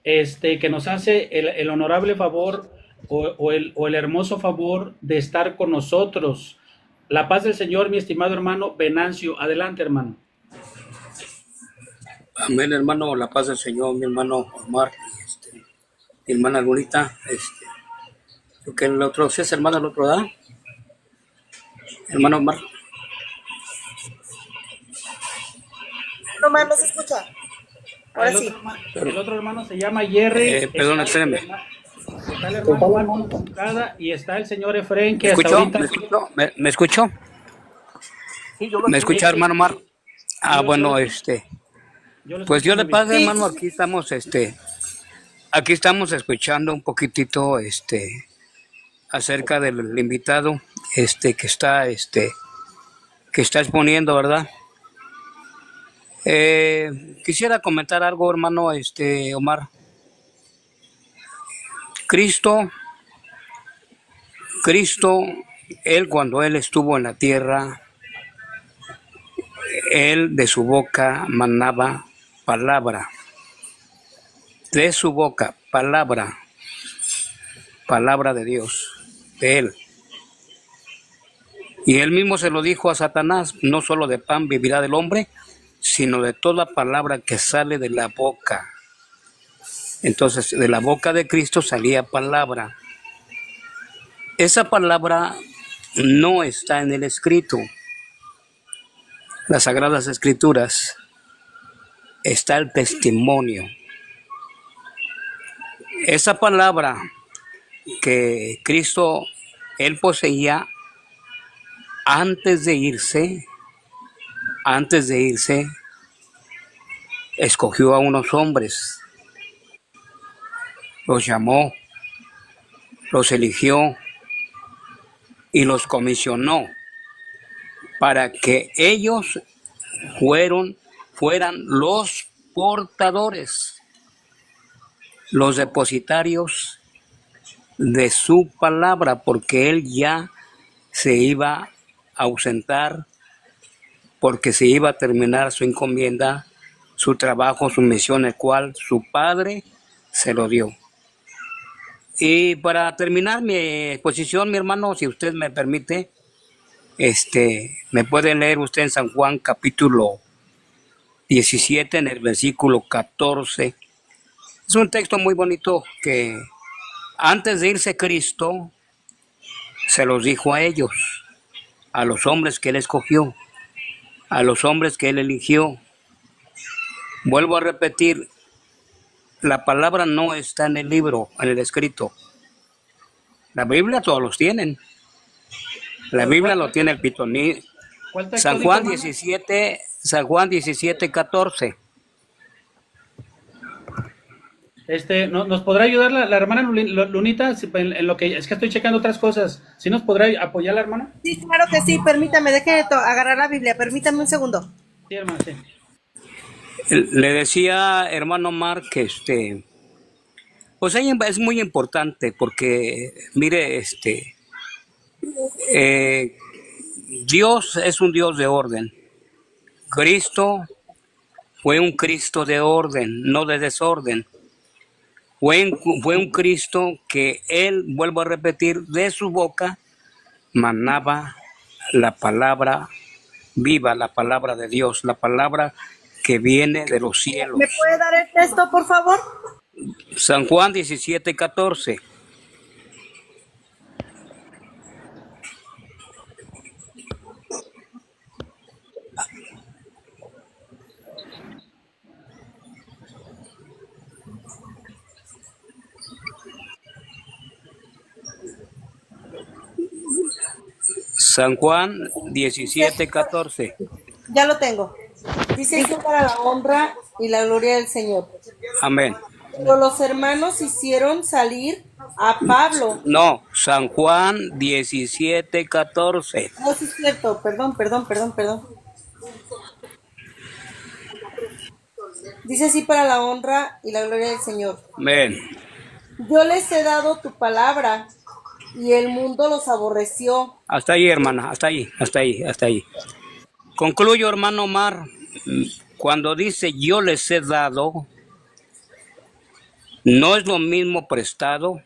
que nos hace el honorable favor o el hermoso favor de estar con nosotros? La paz del Señor, mi estimado hermano Venancio. Adelante, hermano. Amén, hermano, la paz del Señor, mi hermano Omar, mi hermana Lunita, creo que el otro, ¿sí es hermano el otro, da? Hermano Omar. Omar, ¿no se escucha? Ahora sí. El otro hermano se llama Jerry. Perdón, espérame. Está el hermano Marcos Moncada y está el señor Efraín, que ¿Me hasta escuchó? ahorita... ¿Me escuchó? Sí, yo lo ¿Me escucho. escucha, hermano Mar? Yo bueno, lo escucho pues Dios muy le bien. pague, hermano. Aquí estamos escuchando un poquitito, acerca del invitado, que está exponiendo, ¿verdad? Quisiera comentar algo, hermano, Omar. Cristo, cuando él estuvo en la tierra, él de su boca manaba palabra. De su boca, palabra de Dios, de él. Y él mismo se lo dijo a Satanás: no solo de pan vivirá el hombre, sino de toda palabra que sale de la boca. Entonces, de la boca de Cristo salía palabra. Esa palabra no está en el escrito. Las Sagradas Escrituras está el testimonio. Esa palabra que Cristo, él poseía antes de irse, escogió a unos hombres, los llamó, los eligió y los comisionó para que ellos fueran los portadores, los depositarios de su palabra, porque él ya se iba a ausentar, porque se iba a terminar su encomienda, su trabajo, su misión, el cual su padre se lo dio. Y para terminar mi exposición, mi hermano, si usted me permite, me puede leer usted en San Juan capítulo 17, en el versículo 14. Es un texto muy bonito que antes de irse Cristo se los dijo a ellos, a los hombres que él escogió, a los hombres que él eligió. Vuelvo a repetir, la palabra no está en el libro, en el escrito. La Biblia todos los tienen. La Biblia lo tiene el Pitoní. San Juan 17, 14. ¿Nos podrá ayudar la hermana Lunita? En lo que es que estoy checando otras cosas. ¿Sí nos podrá apoyar la hermana? Sí, claro que sí, permítame, déjeme agarrar la Biblia, permítame un segundo. Sí, hermana, sí. Le decía, hermano Mark, que pues es muy importante porque, mire, Dios es un Dios de orden. Cristo fue un Cristo de orden, no de desorden. Fue un Cristo que él, vuelvo a repetir, de su boca manaba la palabra viva, la palabra de Dios, la palabra que viene de los cielos. ¿Me puede dar el texto, por favor? San Juan 17, 14. San Juan 17, 14. Ya lo tengo. Dice que para la honra y la gloria del Señor. Amén. Pero los hermanos hicieron salir a Pablo. No, San Juan 17, 14. No, sí es cierto, perdón. Dice así: para la honra y la gloria del Señor. Amén. Yo les he dado tu palabra y el mundo los aborreció. Hasta ahí, hermana, hasta ahí. Concluyo, hermano Omar, cuando dice yo les he dado, no es lo mismo prestado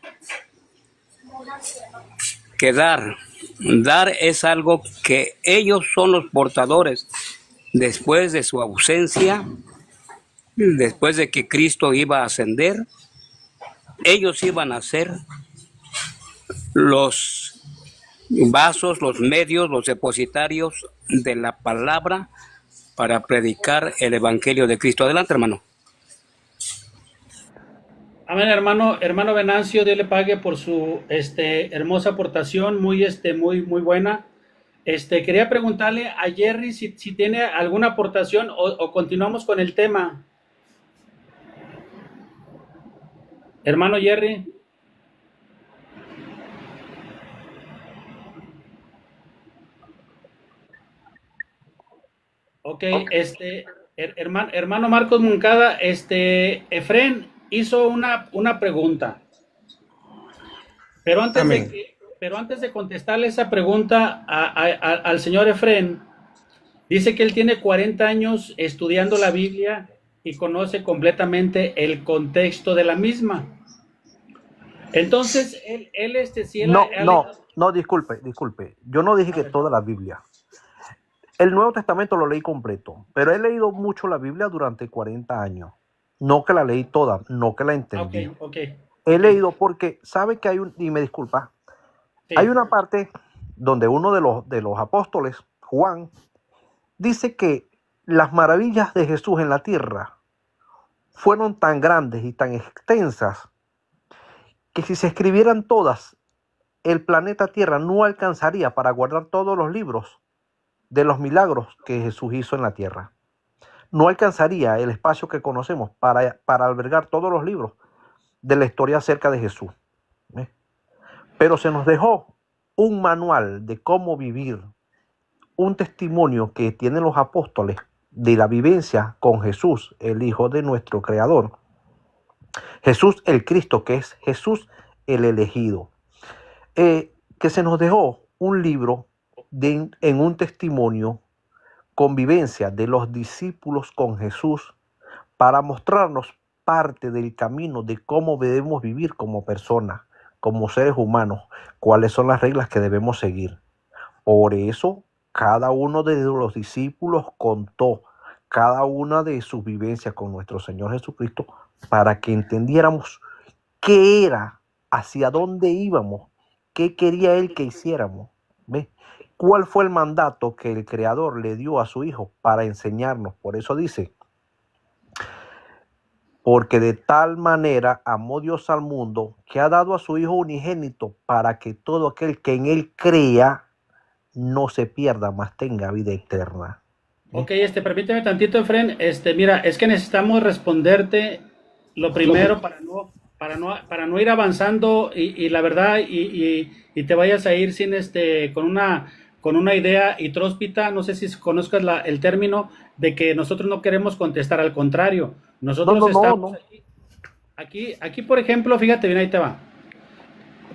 que dar. Dar es algo que ellos son los portadores después de su ausencia, después de que Cristo iba a ascender. Ellos iban a ser los vasos, los medios, los depositarios de la palabra para predicar el Evangelio de Cristo. Adelante, hermano. Amén, hermano Venancio, Dios le pague por su hermosa aportación, muy buena. Quería preguntarle a Jerry si tiene alguna aportación o continuamos con el tema. Hermano Jerry. Ok, hermano Marcos Moncada, Efrén hizo una pregunta, pero Amén. antes de contestarle esa pregunta al señor Efrén, dice que él tiene 40 años estudiando la Biblia y conoce completamente el contexto de la misma. Entonces, No, disculpe. Yo no dije que toda la Biblia. El Nuevo Testamento lo leí completo, pero he leído mucho la Biblia durante 40 años. No que la leí toda, no que la entendí. He leído porque sabe que y me disculpa, sí. Hay una parte donde uno de los apóstoles, Juan, dice que las maravillas de Jesús en la tierra fueron tan grandes y tan extensas que si se escribieran todas, el planeta Tierra no alcanzaría para guardar todos los libros de los milagros que Jesús hizo en la tierra. No alcanzaría el espacio que conocemos para albergar todos los libros de la historia acerca de Jesús. Pero se nos dejó un manual de cómo vivir, un testimonio que tienen los apóstoles de la vivencia con Jesús, el Hijo de nuestro Creador. Jesús el Cristo, que es Jesús el elegido. Que se nos dejó un libro en un testimonio, convivencia de los discípulos con Jesús, para mostrarnos parte del camino de cómo debemos vivir como personas, como seres humanos, cuáles son las reglas que debemos seguir. Por eso, cada uno de los discípulos contó cada una de sus vivencias con nuestro Señor Jesucristo para que entendiéramos qué era, hacia dónde íbamos, qué quería Él que hiciéramos. ¿Ves? ¿Cuál fue el mandato que el Creador le dio a su Hijo para enseñarnos? Por eso dice, porque de tal manera amó Dios al mundo que ha dado a su Hijo unigénito para que todo aquel que en Él crea no se pierda, mas tenga vida eterna. Ok, permíteme tantito, Efrén. Mira, es que necesitamos responderte lo primero para no ir avanzando y la verdad y te vayas a ir sin con una idea intróspita. No sé si conozcas el término de que nosotros no queremos contestar, al contrario. Nosotros estamos aquí, por ejemplo, fíjate bien, ahí te va.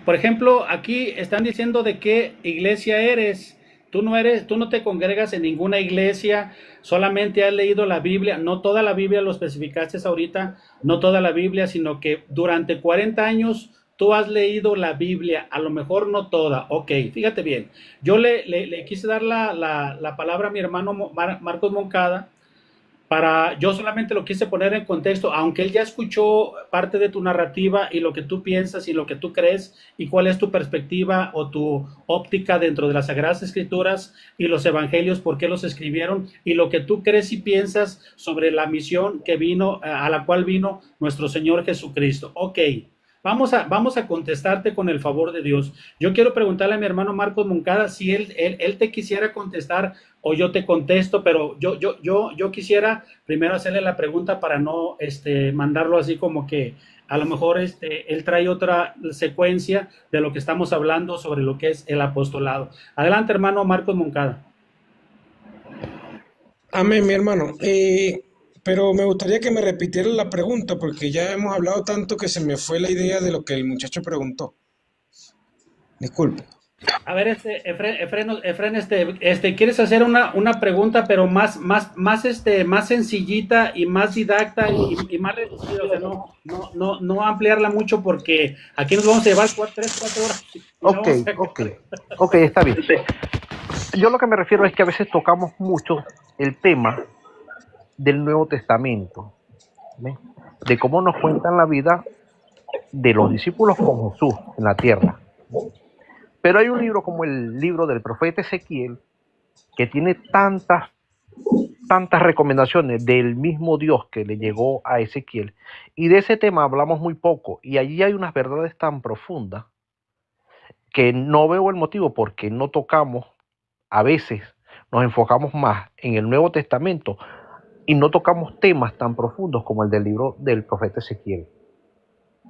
Por ejemplo, aquí están diciendo de qué iglesia eres. Tú no te congregas en ninguna iglesia, solamente has leído la Biblia, no toda la Biblia, lo especificaste ahorita, no toda la Biblia, sino que durante 40 años tú has leído la Biblia, a lo mejor no toda. Ok, fíjate bien, yo le quise dar la palabra a mi hermano Marcos Moncada, yo solamente lo quise poner en contexto, aunque él ya escuchó parte de tu narrativa y lo que tú piensas y lo que tú crees y cuál es tu perspectiva o tu óptica dentro de las Sagradas Escrituras y los Evangelios, por qué los escribieron y lo que tú crees y piensas sobre la misión a la cual vino nuestro Señor Jesucristo. Ok, vamos a contestarte con el favor de Dios. Yo quiero preguntarle a mi hermano Marcos Moncada si él te quisiera contestar o yo te contesto, pero yo quisiera primero hacerle la pregunta para no mandarlo así como que a lo mejor él trae otra secuencia de lo que estamos hablando sobre lo que es el apostolado. Adelante, hermano Marcos Moncada. Amén, mi hermano. Pero me gustaría que me repitiera la pregunta porque ya hemos hablado tanto que se me fue la idea de lo que el muchacho preguntó. Disculpe. A ver, Efrén, ¿quieres hacer una pregunta, pero más sencillita y más didacta y más reducida? O sea, no ampliarla mucho porque aquí nos vamos a llevar 3-4 horas. Ok, está bien. Yo lo que me refiero es que a veces tocamos mucho el tema del Nuevo Testamento, ¿ves? De cómo nos cuentan la vida de los discípulos con Jesús en la tierra. Pero hay un libro como el libro del profeta Ezequiel que tiene tantas tantas recomendaciones del mismo Dios que le llegó a Ezequiel, y de ese tema hablamos muy poco, y allí hay unas verdades tan profundas que no veo el motivo por qué no tocamos. A veces nos enfocamos más en el Nuevo Testamento y no tocamos temas tan profundos como el del libro del profeta Ezequiel.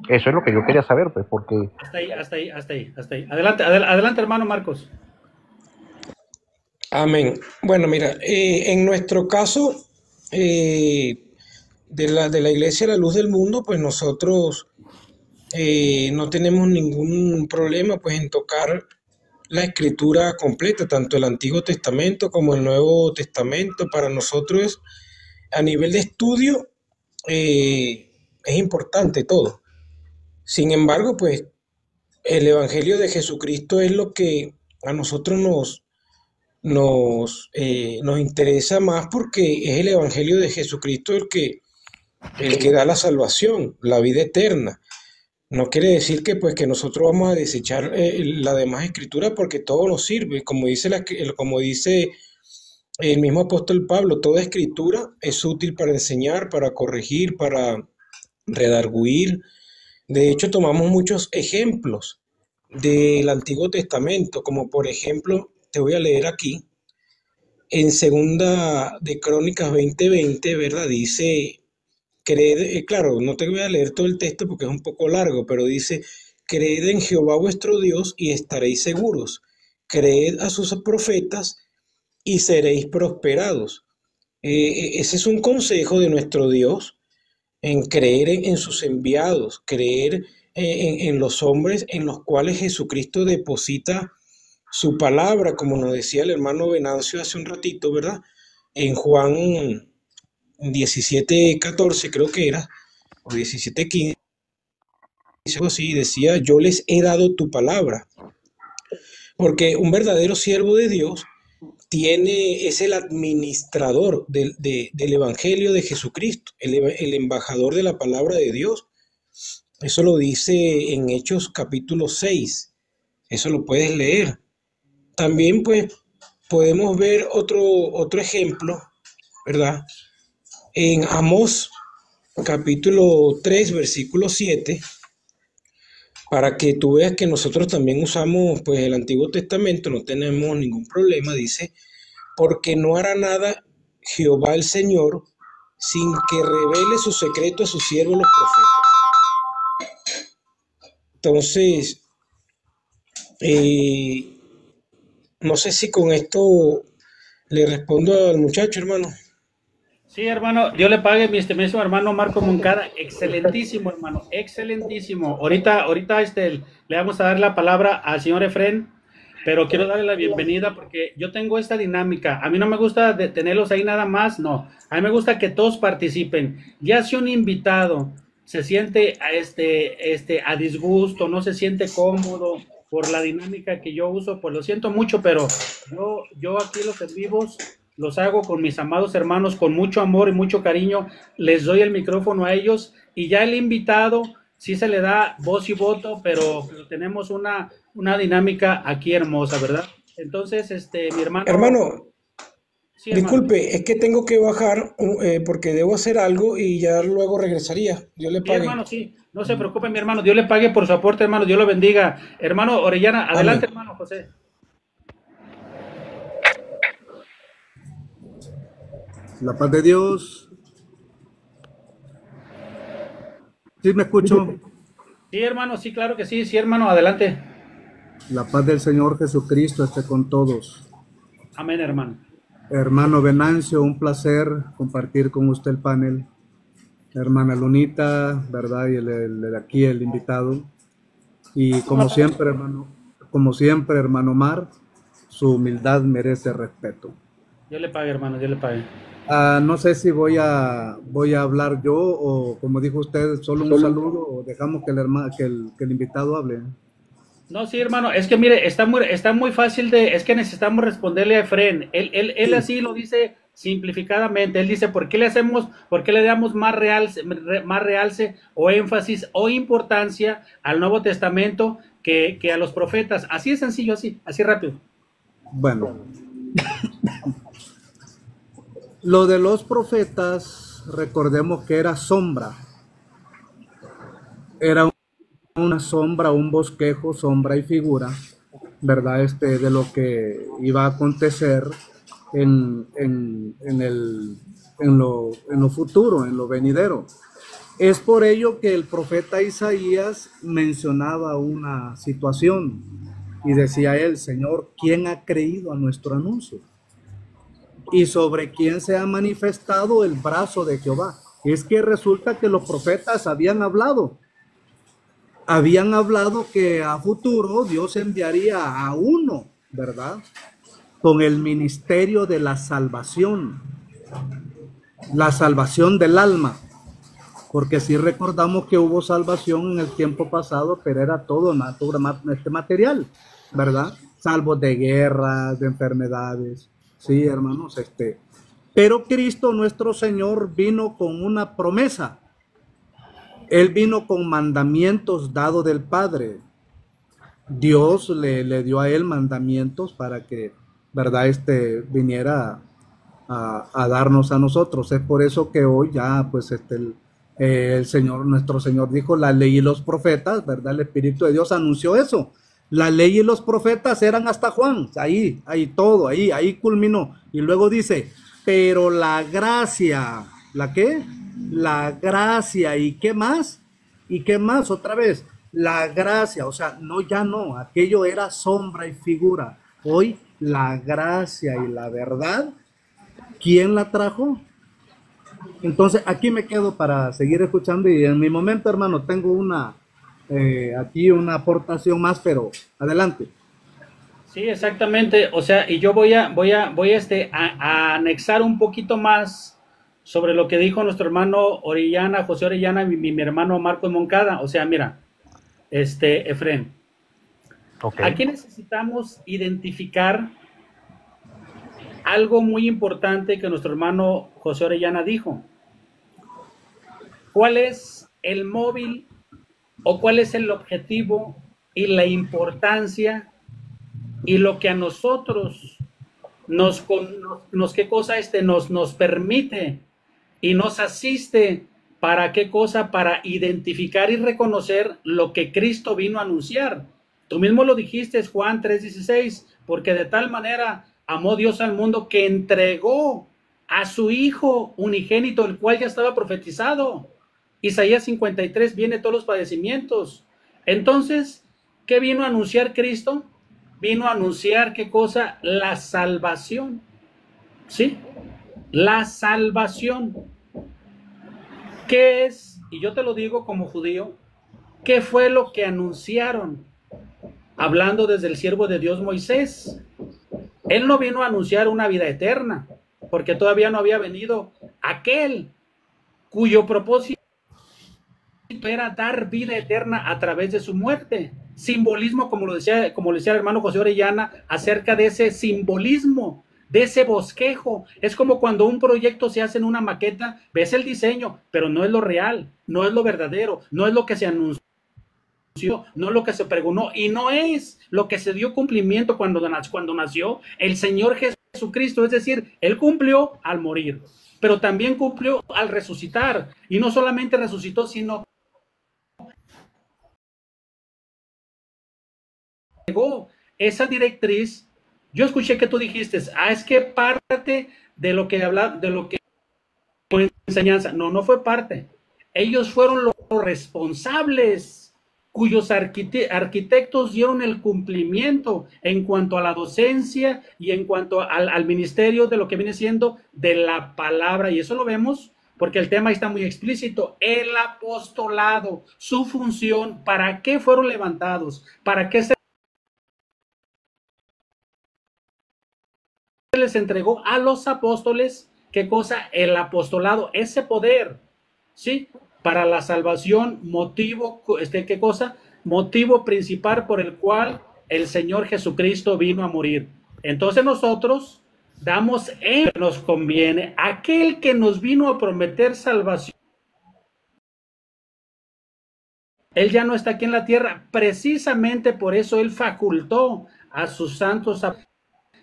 Eso es lo que yo quería saber, pues, porque... Hasta ahí. Adelante, hermano Marcos. Amén. Bueno, mira, en nuestro caso de la Iglesia La Luz del Mundo, pues nosotros no tenemos ningún problema pues en tocar la escritura completa, tanto el Antiguo Testamento como el Nuevo Testamento. Para nosotros, a nivel de estudio, es importante todo. Sin embargo, pues el Evangelio de Jesucristo es lo que a nosotros nos interesa más, porque es el Evangelio de Jesucristo el que da la salvación, la vida eterna. No quiere decir que pues que nosotros vamos a desechar la demás escritura, porque todo nos sirve, como dice el mismo apóstol Pablo, toda escritura es útil para enseñar, para corregir, para redarguir. De hecho, tomamos muchos ejemplos del Antiguo Testamento, como por ejemplo, te voy a leer aquí, en Segunda de Crónicas 20:20, ¿verdad? Dice, claro, no te voy a leer todo el texto porque es un poco largo, pero dice, creed en Jehová vuestro Dios y estaréis seguros, creed a sus profetas y seréis prosperados. Ese es un consejo de nuestro Dios, en creer en sus enviados, creer en los hombres en los cuales Jesucristo deposita su palabra, como nos decía el hermano Venancio hace un ratito, ¿verdad? En Juan 17:14 creo que era, o 17:15, así decía, yo les he dado tu palabra, porque un verdadero siervo de Dios es el administrador del Evangelio de Jesucristo, el embajador de la palabra de Dios. Eso lo dice en Hechos capítulo 6, eso lo puedes leer. También pues podemos ver otro ejemplo, ¿verdad? En Amós capítulo 3, versículo 7, para que tú veas que nosotros también usamos pues el Antiguo Testamento, no tenemos ningún problema. Dice, porque no hará nada Jehová el Señor sin que revele su secreto a sus siervos los profetas. Entonces, no sé si con esto le respondo al muchacho, hermano. Sí, hermano, Dios le pague, mi estimado hermano Marco Moncada, excelentísimo, hermano, excelentísimo. Ahorita le vamos a dar la palabra al señor Efrén, pero quiero darle la bienvenida porque yo tengo esta dinámica. A mí no me gusta detenerlos ahí nada más, no. A mí me gusta que todos participen. Ya si un invitado se siente a disgusto, no se siente cómodo por la dinámica que yo uso, pues lo siento mucho, pero yo aquí los en vivos los hago con mis amados hermanos, con mucho amor y mucho cariño, les doy el micrófono a ellos, y ya el invitado sí se le da voz y voto, pero tenemos una dinámica aquí hermosa, ¿verdad? Entonces, mi hermano... Hermano, sí, hermano. Disculpe, es que tengo que bajar porque debo hacer algo y ya luego regresaría. Dios le Sí, pague. hermano, sí, no se preocupe, mi hermano, Dios le pague por su aporte, hermano, Dios lo bendiga. Hermano Orellana, adelante, amén. Hermano José. La paz de Dios. ¿Sí me escucho? Sí, hermano, sí, claro que sí, hermano, adelante. La paz del Señor Jesucristo esté con todos. Amén, hermano. Hermano Venancio, un placer compartir con usted el panel. Hermana Lunita, ¿verdad? Y aquí el invitado. Y como siempre, hermano Mar, su humildad merece respeto. Dios le pague, hermano, Dios le pague. No sé si voy a hablar yo o, como dijo usted, solo un saludo, o dejamos que el invitado hable. No, sí, hermano, es que mire, está muy fácil es que necesitamos responderle a Efrén. Él así lo dice simplificadamente. Él dice, ¿por qué le damos más realce o énfasis o importancia al Nuevo Testamento que a los profetas? Así es sencillo, así rápido. Bueno. Lo de los profetas, recordemos que era sombra. Era una sombra, un bosquejo, sombra y figura, ¿verdad? De lo que iba a acontecer en lo futuro, en lo venidero. Es por ello que el profeta Isaías mencionaba una situación y decía él: Señor, ¿quién ha creído a nuestro anuncio? ¿Y sobre quién se ha manifestado el brazo de Jehová? Es que resulta que los profetas habían hablado que a futuro Dios enviaría a uno, ¿verdad? Con el ministerio de la salvación del alma, porque si recordamos que hubo salvación en el tiempo pasado, pero era todo material, ¿verdad? Salvos de guerras, de enfermedades, sí, hermanos, Pero Cristo nuestro Señor vino con una promesa. Él vino con mandamientos dados del Padre. Dios le dio a él mandamientos para que, ¿verdad? Viniera a darnos a nosotros. Es por eso que hoy ya, pues, el Señor, nuestro Señor dijo: la ley y los profetas, ¿verdad? El Espíritu de Dios anunció eso. La ley y los profetas eran hasta Juan. Ahí culminó. Y luego dice: pero la gracia, ¿la qué? La gracia, ¿y qué más? ¿Y qué más? Otra vez, la gracia, o sea, no, aquello era sombra y figura. Hoy la gracia y la verdad, ¿quién la trajo? Entonces aquí me quedo para seguir escuchando, y en mi momento, hermano, tengo aquí una aportación más, pero adelante. Sí, exactamente. O sea, y yo voy a anexar un poquito más sobre lo que dijo nuestro hermano Orellana, José Orellana, y mi hermano Marcos Moncada. O sea, mira, Efren, Ok. aquí necesitamos identificar algo muy importante que nuestro hermano José Orellana dijo. ¿Cuál es el móvil o cuál es el objetivo y la importancia y lo que a nosotros nos permite y nos asiste para qué cosa? Para identificar y reconocer lo que Cristo vino a anunciar? Tú mismo lo dijiste, Juan 3:16, porque de tal manera amó Dios al mundo que entregó a su Hijo unigénito, el cual ya estaba profetizado. Isaías 53, viene todos los padecimientos. Entonces, ¿qué vino a anunciar Cristo? Vino a anunciar, ¿qué cosa? La salvación. ¿Sí? La salvación. ¿Qué es? Y yo te lo digo como judío, ¿qué fue lo que anunciaron? Hablando desde el siervo de Dios Moisés. Él no vino a anunciar una vida eterna, porque todavía no había venido aquel cuyo propósito era dar vida eterna a través de su muerte. Simbolismo, como lo decía el hermano José Orellana, acerca de ese simbolismo, de ese bosquejo. Es como cuando un proyecto se hace en una maqueta, ves el diseño, pero no es lo real, no es lo verdadero, no es lo que se anunció, no es lo que se pregonó, y no es lo que se dio cumplimiento cuando nació el Señor Jesucristo. Es decir, Él cumplió al morir, pero también cumplió al resucitar, y no solamente resucitó, sino esa directriz. Yo escuché que tú dijiste, es que parte de lo que habla, de lo que fue enseñanza. No fue parte. Ellos fueron los responsables, cuyos arquitectos dieron el cumplimiento en cuanto a la docencia y en cuanto al ministerio de lo que viene siendo de la palabra. Y eso lo vemos porque el tema está muy explícito. El apostolado, su función, ¿para qué fueron levantados? ¿Para qué se les entregó a los apóstoles? ¿Qué cosa? El apostolado, ese poder, ¿sí? Para la salvación, motivo, ¿qué cosa? Motivo principal por el cual el Señor Jesucristo vino a morir. Entonces nosotros damos en que nos conviene aquel que nos vino a prometer salvación. Él ya no está aquí en la tierra, precisamente por eso Él facultó a sus santos.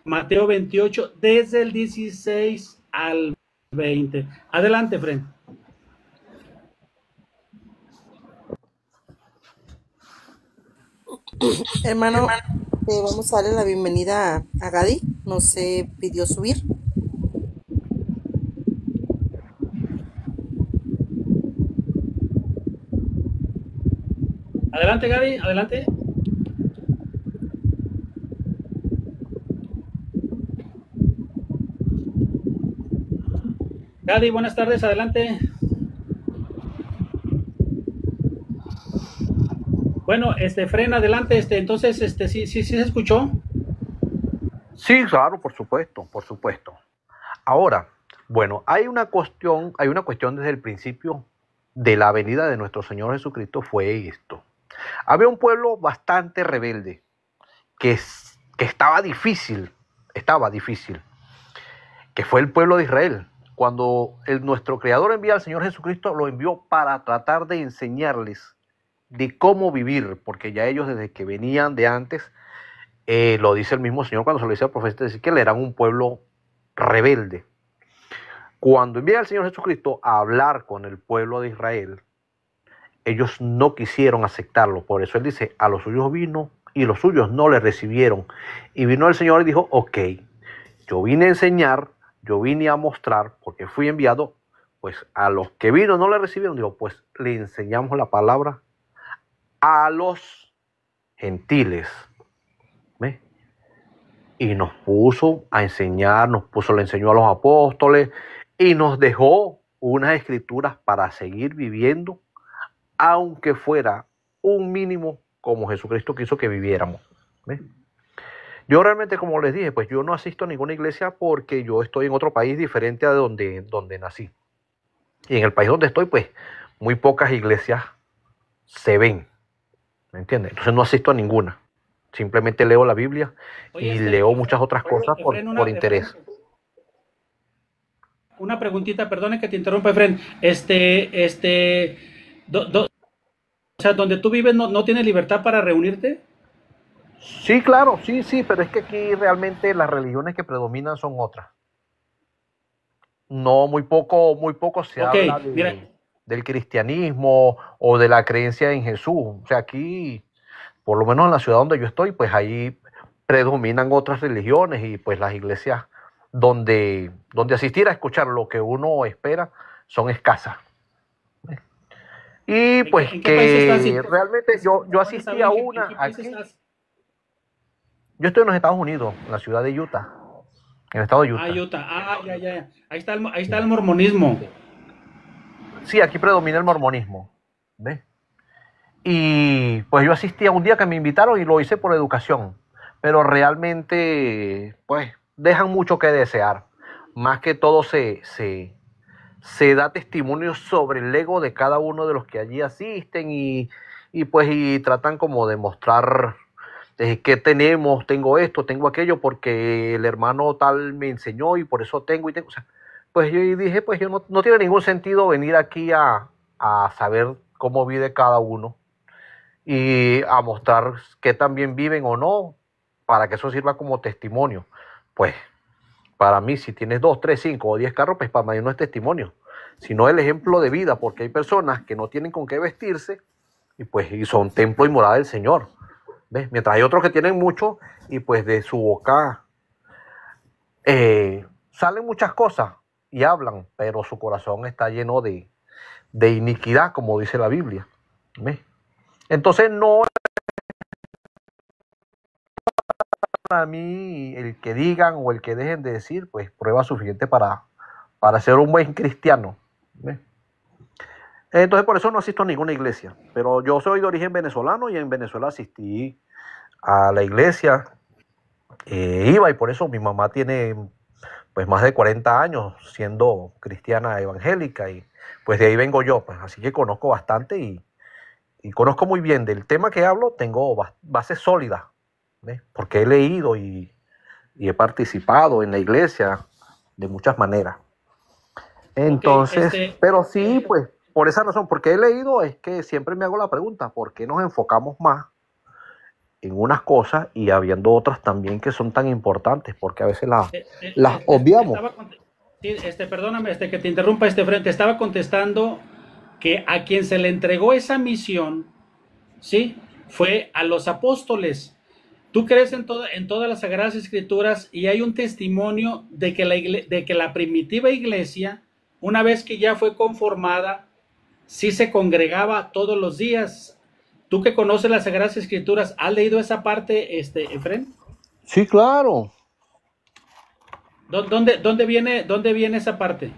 Mateo 28, desde el 16 al 20. Adelante, Fred. Hermano, vamos a darle la bienvenida a Gadi. No se pidió subir. Adelante, Gaby, adelante. Gadi, buenas tardes, adelante. Bueno, Fren, adelante, entonces, sí se escuchó. Sí, claro, por supuesto, por supuesto. Ahora, bueno, hay una cuestión desde el principio de la venida de nuestro Señor Jesucristo, fue esto. Había un pueblo bastante rebelde, que estaba difícil, que fue el pueblo de Israel. Cuando nuestro Creador envía al Señor Jesucristo, lo envió para tratar de enseñarles de cómo vivir, porque ya ellos desde que venían de antes, lo dice el mismo Señor cuando se lo dice al profeta Ezequiel, eran un pueblo rebelde. Cuando envía al Señor Jesucristo a hablar con el pueblo de Israel, ellos no quisieron aceptarlo. Por eso él dice, a los suyos vino y los suyos no le recibieron. Y vino el Señor y dijo, ok, yo vine a enseñar, yo vine a mostrar, porque fui enviado, pues a los que vino no le recibieron. Digo, pues le enseñamos la palabra a los gentiles. ¿Ve? Y nos puso a enseñar, le enseñó a los apóstoles y nos dejó unas escrituras para seguir viviendo, aunque fuera un mínimo como Jesucristo quiso que viviéramos. ¿Ve? Yo realmente, como les dije, pues yo no asisto a ninguna iglesia porque yo estoy en otro país diferente a donde nací. Y en el país donde estoy, pues muy pocas iglesias se ven. ¿Me entiendes? Entonces no asisto a ninguna. Simplemente leo la Biblia y leo muchas otras cosas por interés. Una preguntita, perdone que te interrumpa, Efren. O sea, donde tú vives no tienes libertad para reunirte. Sí, claro, sí, pero es que aquí realmente las religiones que predominan son otras. No, muy poco se habla del cristianismo o de la creencia en Jesús. O sea, aquí, por lo menos en la ciudad donde yo estoy, pues ahí predominan otras religiones y pues las iglesias donde asistir a escuchar lo que uno espera son escasas. Y pues que realmente yo asistí a una aquí. Yo estoy en los Estados Unidos, en la ciudad de Utah, en el estado de Utah. Utah. Ya. Ahí está el mormonismo. Sí, aquí predomina el mormonismo. ¿Ves? Y pues yo asistí a un día que me invitaron y lo hice por educación. Pero realmente, pues, dejan mucho que desear. Más que todo se da testimonio sobre el ego de cada uno de los que allí asisten y tratan como de mostrar que tengo esto, tengo aquello, porque el hermano tal me enseñó y por eso tengo. O sea, pues yo dije, pues yo no tiene ningún sentido venir aquí a saber cómo vive cada uno y a mostrar qué tan bien viven o no, para que eso sirva como testimonio. Pues para mí, si tienes 2, 3, 5 o 10 carros, pues para mí no es testimonio, sino el ejemplo de vida, porque hay personas que no tienen con qué vestirse y son templo y morada del Señor. ¿Ves? Mientras hay otros que tienen mucho y pues de su boca salen muchas cosas y hablan, pero su corazón está lleno de iniquidad, como dice la Biblia. ¿Ves? Entonces no para mí el que digan o el que dejen de decir, pues prueba suficiente para ser un buen cristiano. ¿Ves? Entonces por eso no asisto a ninguna iglesia, pero yo soy de origen venezolano y en Venezuela asistí a la iglesia, iba, y por eso mi mamá tiene pues más de 40 años siendo cristiana evangélica y pues de ahí vengo yo, pues así que conozco bastante y conozco muy bien del tema que hablo, tengo bases sólidas, ¿ves? Porque he leído y he participado en la iglesia de muchas maneras. Entonces, pero sí, pues por esa razón, porque he leído, es que siempre me hago la pregunta, ¿por qué nos enfocamos más en unas cosas y habiendo otras también que son tan importantes? Porque a veces las obviamos. Sí, perdóname, que te interrumpa, frente. Estaba contestando que a quien se le entregó esa misión, ¿sí? Fue a los apóstoles. Tú crees en todas las Sagradas Escrituras y hay un testimonio de que de que la primitiva iglesia, una vez que ya fue conformada, sí se congregaba todos los días. Tú que conoces las Sagradas Escrituras, ¿has leído esa parte, Efren? Sí, claro. ¿Dónde viene esa parte?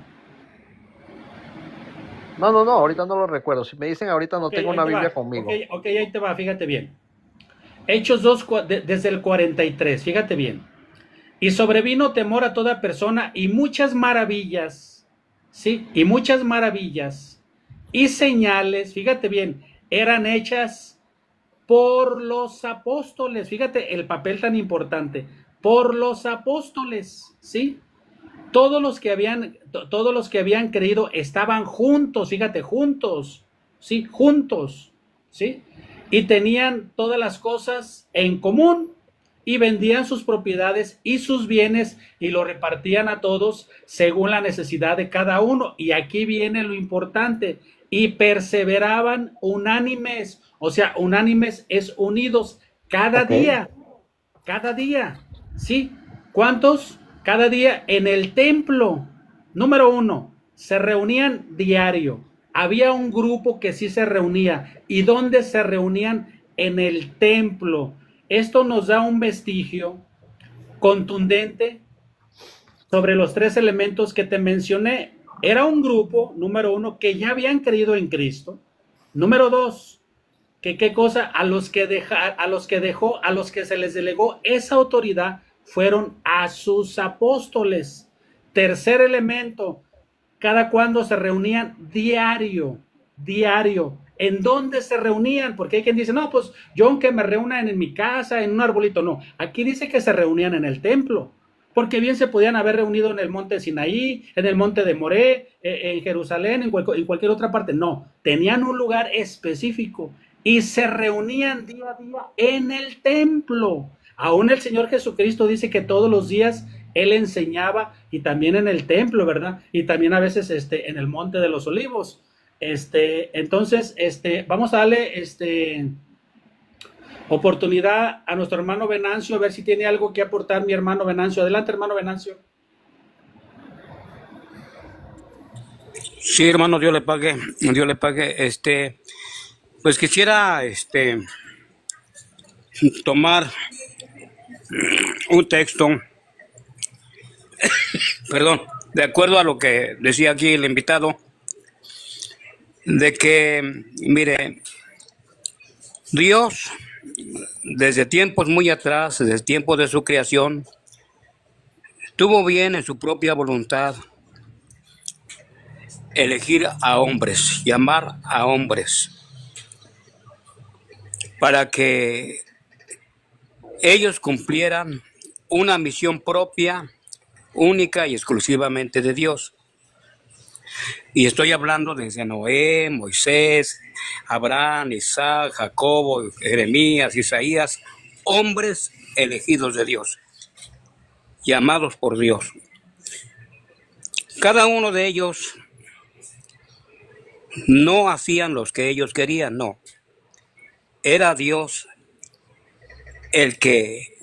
No, ahorita no lo recuerdo. Si me dicen ahorita no tengo una Biblia conmigo. Ok, ahí te va, fíjate bien. Hechos 2, desde el 43, fíjate bien. Y sobrevino temor a toda persona y muchas maravillas, ¿sí? Y muchas maravillas y señales, fíjate bien, eran hechas por los apóstoles. Fíjate el papel tan importante. Por los apóstoles, ¿sí? Todos los que habían creído estaban juntos, fíjate, juntos, ¿sí? Juntos, ¿sí? Y tenían todas las cosas en común y vendían sus propiedades y sus bienes y lo repartían a todos según la necesidad de cada uno. Y aquí viene lo importante. Y perseveraban unánimes, o sea, unánimes es unidos cada día, ¿sí? ¿Cuántos? Cada día en el templo. Número 1, se reunían diario. Había un grupo que sí se reunía. ¿Y dónde se reunían? En el templo. Esto nos da un vestigio contundente sobre los 3 elementos que te mencioné. Era un grupo, número 1, que ya habían creído en Cristo. Número 2, que qué cosa, a los que se les delegó esa autoridad fueron a sus apóstoles. Tercer elemento, cada cuando se reunían diario. ¿En dónde se reunían? Porque hay quien dice, no, pues yo aunque me reúnan en mi casa, en un arbolito, no. Aquí dice que se reunían en el templo, porque bien se podían haber reunido en el monte Sinaí, en el monte de Moré, en Jerusalén, en cualquier otra parte. No, tenían un lugar específico y se reunían día a día en el templo. Aún el Señor Jesucristo dice que todos los días Él enseñaba y también en el templo, ¿verdad? Y también a veces en el monte de los olivos. Entonces, vamos a darle oportunidad a nuestro hermano Venancio, a ver si tiene algo que aportar mi hermano Venancio. Adelante, hermano Venancio. Sí, hermano, Dios le pague. Pues quisiera tomar un texto, perdón, de acuerdo a lo que decía aquí el invitado, de que, mire, Dios, desde tiempos muy atrás, desde tiempos de su creación, tuvo bien en su propia voluntad elegir a hombres, llamar a hombres, para que ellos cumplieran una misión propia, única y exclusivamente de Dios. Y estoy hablando desde Noé, Moisés, Abraham, Isaac, Jacobo, Jeremías, Isaías, hombres elegidos de Dios, llamados por Dios. Cada uno de ellos no hacían lo que ellos querían, no. Era Dios el que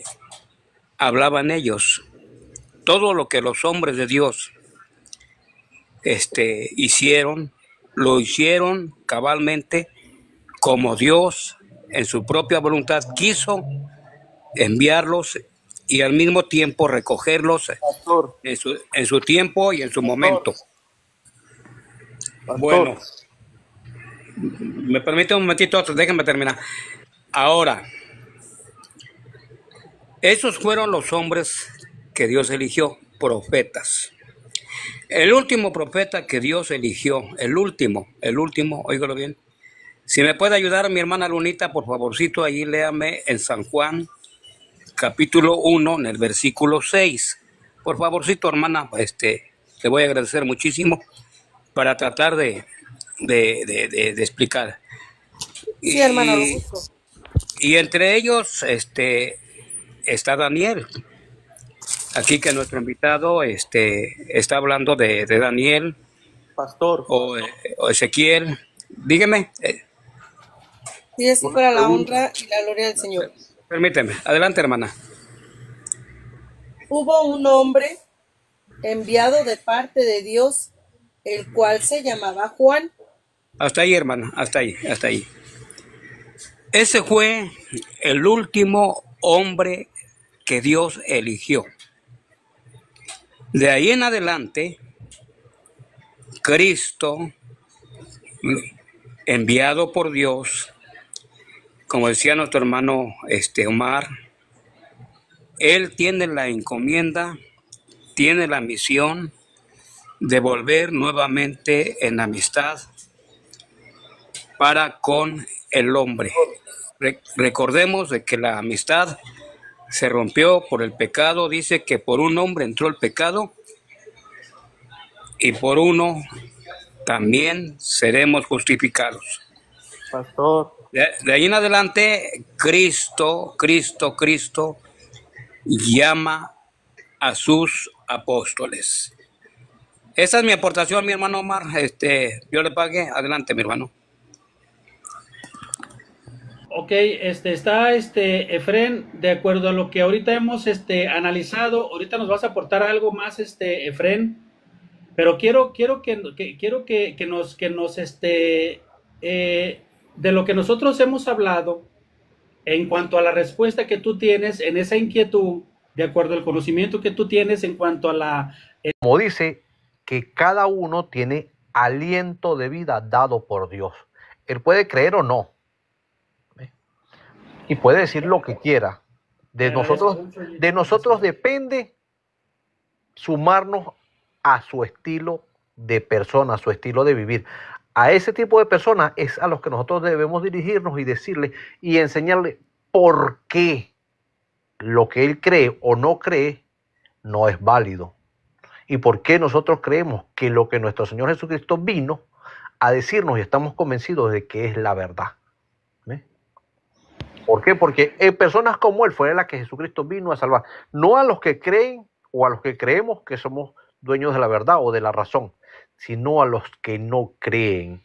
hablaba en ellos. Todo lo que los hombres de Dios hicieron, lo hicieron cabalmente como Dios en su propia voluntad quiso enviarlos y al mismo tiempo recogerlos en su tiempo y en su momento. Bueno, me permite un momentito, déjenme terminar. Ahora, esos fueron los hombres que Dios eligió, profetas. El último profeta que Dios eligió, el último, óigalo bien. Si me puede ayudar mi hermana Lunita, por favorcito, ahí léame en San Juan, capítulo 1, en el versículo 6. Por favorcito, hermana, le voy a agradecer muchísimo para tratar de explicar. Sí, hermano, lo y entre ellos está Daniel. aquí que nuestro invitado está hablando de Daniel Pastor, o Ezequiel. Dígame, Sí, así para la honra y la gloria del Señor. permíteme. Adelante, hermana. Hubo un hombre enviado de parte de Dios, el cual se llamaba Juan. Hasta ahí, hermana, hasta ahí, hasta ahí. Ese fue el último hombre que Dios eligió. De ahí en adelante, Cristo, enviado por Dios, como decía nuestro hermano Omar, él tiene la encomienda, tiene la misión de volver nuevamente en amistad para con el hombre. Recordemos de que la amistad se rompió por el pecado. Dice que por un hombre entró el pecado y por uno también seremos justificados. pastor. De ahí en adelante, Cristo llama a sus apóstoles. Esa es mi aportación, mi hermano Omar. Yo le pague. Adelante, mi hermano. Ok, está Efren, de acuerdo a lo que ahorita hemos analizado, ahorita nos vas a aportar algo más, Efren, pero quiero que nos de lo que nosotros hemos hablado en cuanto a la respuesta que tú tienes en esa inquietud, de acuerdo al conocimiento que tú tienes en cuanto a la... Como dice que cada uno tiene aliento de vida dado por Dios. Él puede creer o no. Y puede decir lo que quiera. De nosotros depende sumarnos a su estilo de persona, a su estilo de vivir. A ese tipo de personas es a los que nosotros debemos dirigirnos y decirle y enseñarle por qué lo que él cree o no cree no es válido. Y por qué nosotros creemos que lo que nuestro Señor Jesucristo vino a decirnos y estamos convencidos de que es la verdad. ¿Ve? ¿Por qué? Porque personas como él fue la que Jesucristo vino a salvar. No a los que creen o a los que creemos que somos dueños de la verdad o de la razón, sino a los que no creen.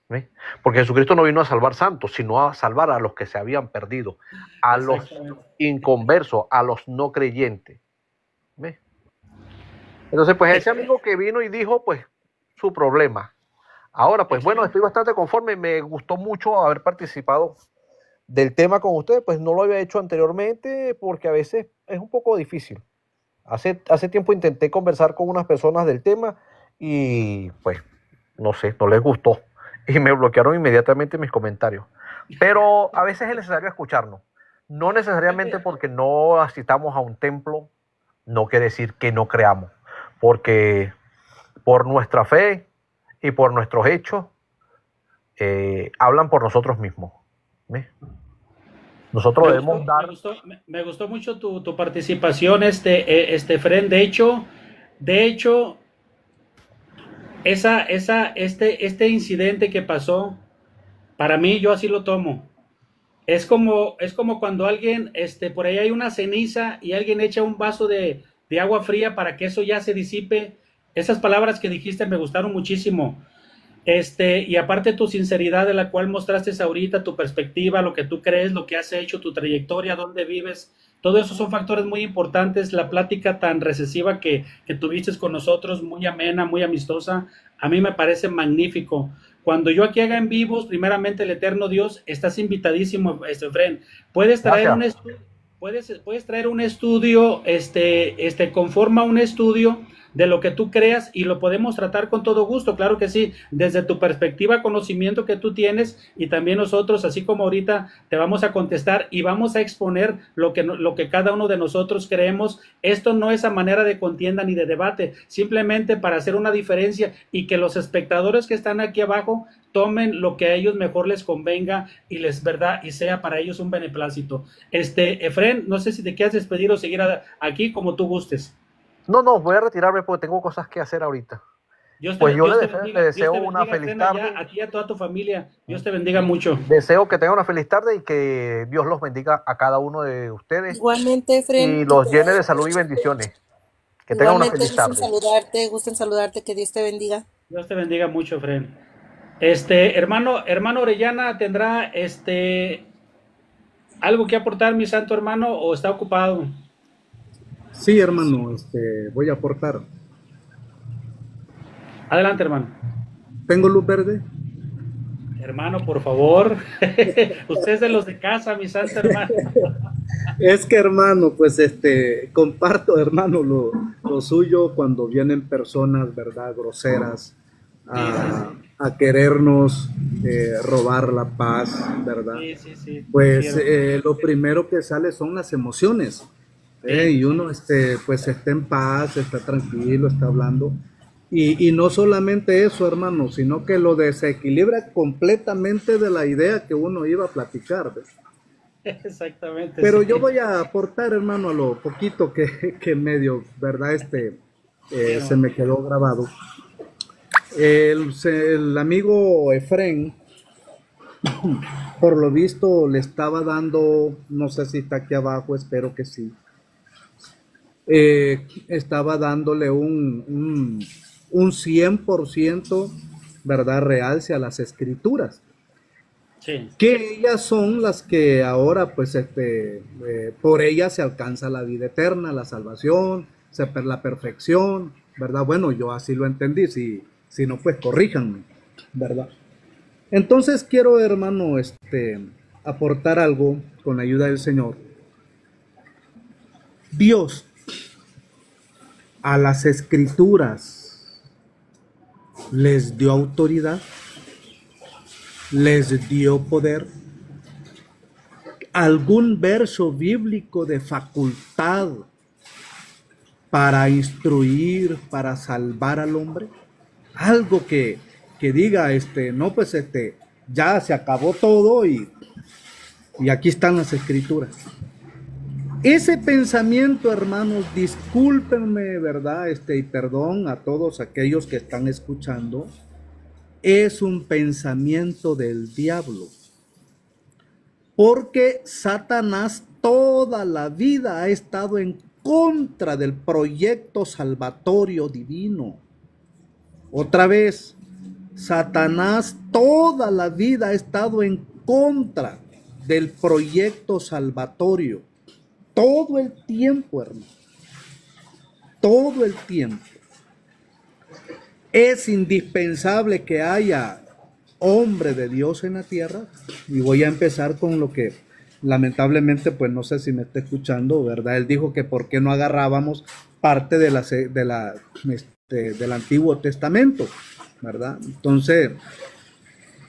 ¿Ve? Porque Jesucristo no vino a salvar santos, sino a salvar a los que se habían perdido, a los inconversos, a los no creyentes. ¿Ve? Entonces, pues ese amigo que vino y dijo, pues, su problema. Ahora, pues bueno, estoy bastante conforme, me gustó mucho haber participado del tema con ustedes, pues no lo había hecho anteriormente porque a veces es un poco difícil. Hace tiempo intenté conversar con unas personas del tema y pues no sé, no les gustó y me bloquearon inmediatamente mis comentarios. Pero a veces es necesario escucharnos. No necesariamente porque no asistamos a un templo, no quiere decir que no creamos, porque por nuestra fe y por nuestros hechos hablan por nosotros mismos. ¿Ves? Nosotros debemos dar... Me gustó mucho tu participación, Fren. De hecho, este incidente que pasó, para mí, yo así lo tomo. Es como cuando alguien, por ahí hay una ceniza y alguien echa un vaso de agua fría para que eso ya se disipe. Esas palabras que dijiste me gustaron muchísimo. Y aparte tu sinceridad de la cual mostraste ahorita, tu perspectiva, lo que tú crees, lo que has hecho, tu trayectoria, dónde vives, todo eso son factores muy importantes. La plática tan recesiva que tuviste con nosotros, muy amena, muy amistosa, a mí me parece magnífico. Cuando yo aquí haga en vivos, primeramente el eterno Dios, estás invitadísimo, Fren. Puedes traer un estudio, puedes traer un estudio, conforma un estudio de lo que tú creas y lo podemos tratar con todo gusto, claro que sí, desde tu perspectiva, conocimiento que tú tienes y también nosotros, así como ahorita te vamos a contestar y vamos a exponer lo que cada uno de nosotros creemos. Esto no es a manera de contienda ni de debate, simplemente para hacer una diferencia y que los espectadores que están aquí abajo tomen lo que a ellos mejor les convenga y les verdad y sea para ellos un beneplácito. Efren, no sé si te quieres despedir o seguir aquí como tú gustes. No, voy a retirarme porque tengo cosas que hacer ahorita. Pues yo le deseo una feliz tarde. A ti y a toda tu familia. Dios te bendiga mucho. Deseo que tengan una feliz tarde y que Dios los bendiga a cada uno de ustedes. Igualmente, Efren. Y los llene de salud y bendiciones. Que tengan una Igualmente, feliz tarde. gusto en saludarte, que Dios te bendiga. Dios te bendiga mucho, Fren. Hermano Orellana, ¿tendrá algo que aportar, mi santo hermano, o está ocupado? Sí, hermano, voy a aportar. Adelante, hermano. ¿Tengo luz verde? Hermano, por favor. Usted es de los de casa, mi santo hermano. Es que, hermano, pues comparto, hermano, lo suyo cuando vienen personas, ¿verdad?, groseras a querernos robar la paz, ¿verdad? Sí. Pues lo primero que sale son las emociones. Y uno, pues está en paz, está tranquilo, está hablando. Y no solamente eso, hermano, sino que lo desequilibra completamente de la idea que uno iba a platicar, ¿ves? Exactamente. Pero sí. yo voy a aportar, hermano, a lo poquito que medio, ¿verdad? Se me quedó grabado. El amigo Efren, por lo visto, le estaba dando, no sé si está aquí abajo, espero que sí. Estaba dándole un 100%, ¿verdad?, realce a las escrituras. Sí. Que ellas son las que ahora, pues, por ellas se alcanza la vida eterna, la salvación, la perfección, ¿verdad? Bueno, yo así lo entendí, si no, pues corríjanme, ¿verdad? Entonces quiero, hermano, aportar algo con la ayuda del Señor. Dios a las escrituras les dio autoridad, les dio poder, algún verso bíblico de facultad para instruir, para salvar al hombre, algo que diga, no, pues ya se acabó todo y aquí están las escrituras. Ese pensamiento, hermanos, discúlpenme, ¿verdad? Y perdón a todos aquellos que están escuchando, es un pensamiento del diablo. Porque Satanás toda la vida ha estado en contra del proyecto salvatorio divino. Otra vez, Satanás toda la vida ha estado en contra del proyecto salvatorio. Todo el tiempo, hermano. Todo el tiempo. Es indispensable que haya hombre de Dios en la tierra. Y voy a empezar con lo que lamentablemente, pues no sé si me está escuchando, ¿verdad? Él dijo que por qué no agarrábamos parte del Antiguo Testamento, ¿verdad? Entonces,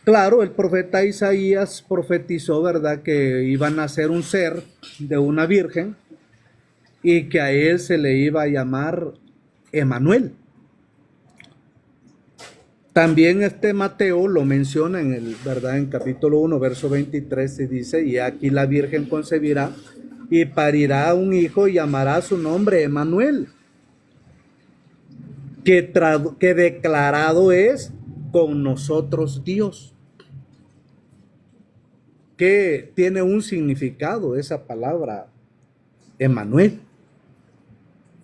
claro, el profeta Isaías profetizó, ¿verdad?, que iba a nacer un ser de una virgen y que a él se le iba a llamar Emanuel. También Mateo lo menciona ¿verdad?, en capítulo 1, verso 23, y dice: y aquí la virgen concebirá y parirá un hijo y llamará su nombre Emanuel, que declarado es con nosotros Dios. Que tiene un significado esa palabra Emanuel.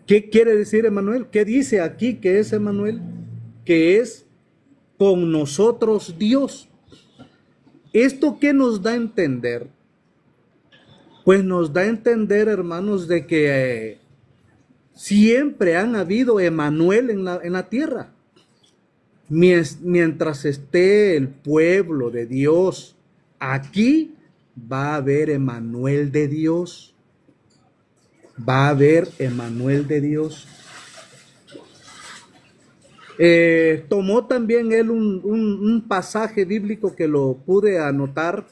¿Qué quiere decir Emanuel? ¿Qué dice aquí que es Emanuel? Que es con nosotros Dios. ¿Esto qué nos da a entender? Pues nos da a entender, hermanos, de que siempre han habido Emanuel en la tierra. Mientras esté el pueblo de Dios aquí, va a haber Emanuel de Dios. Va a haber Emanuel de Dios. Tomó también él un pasaje bíblico que lo pude anotar,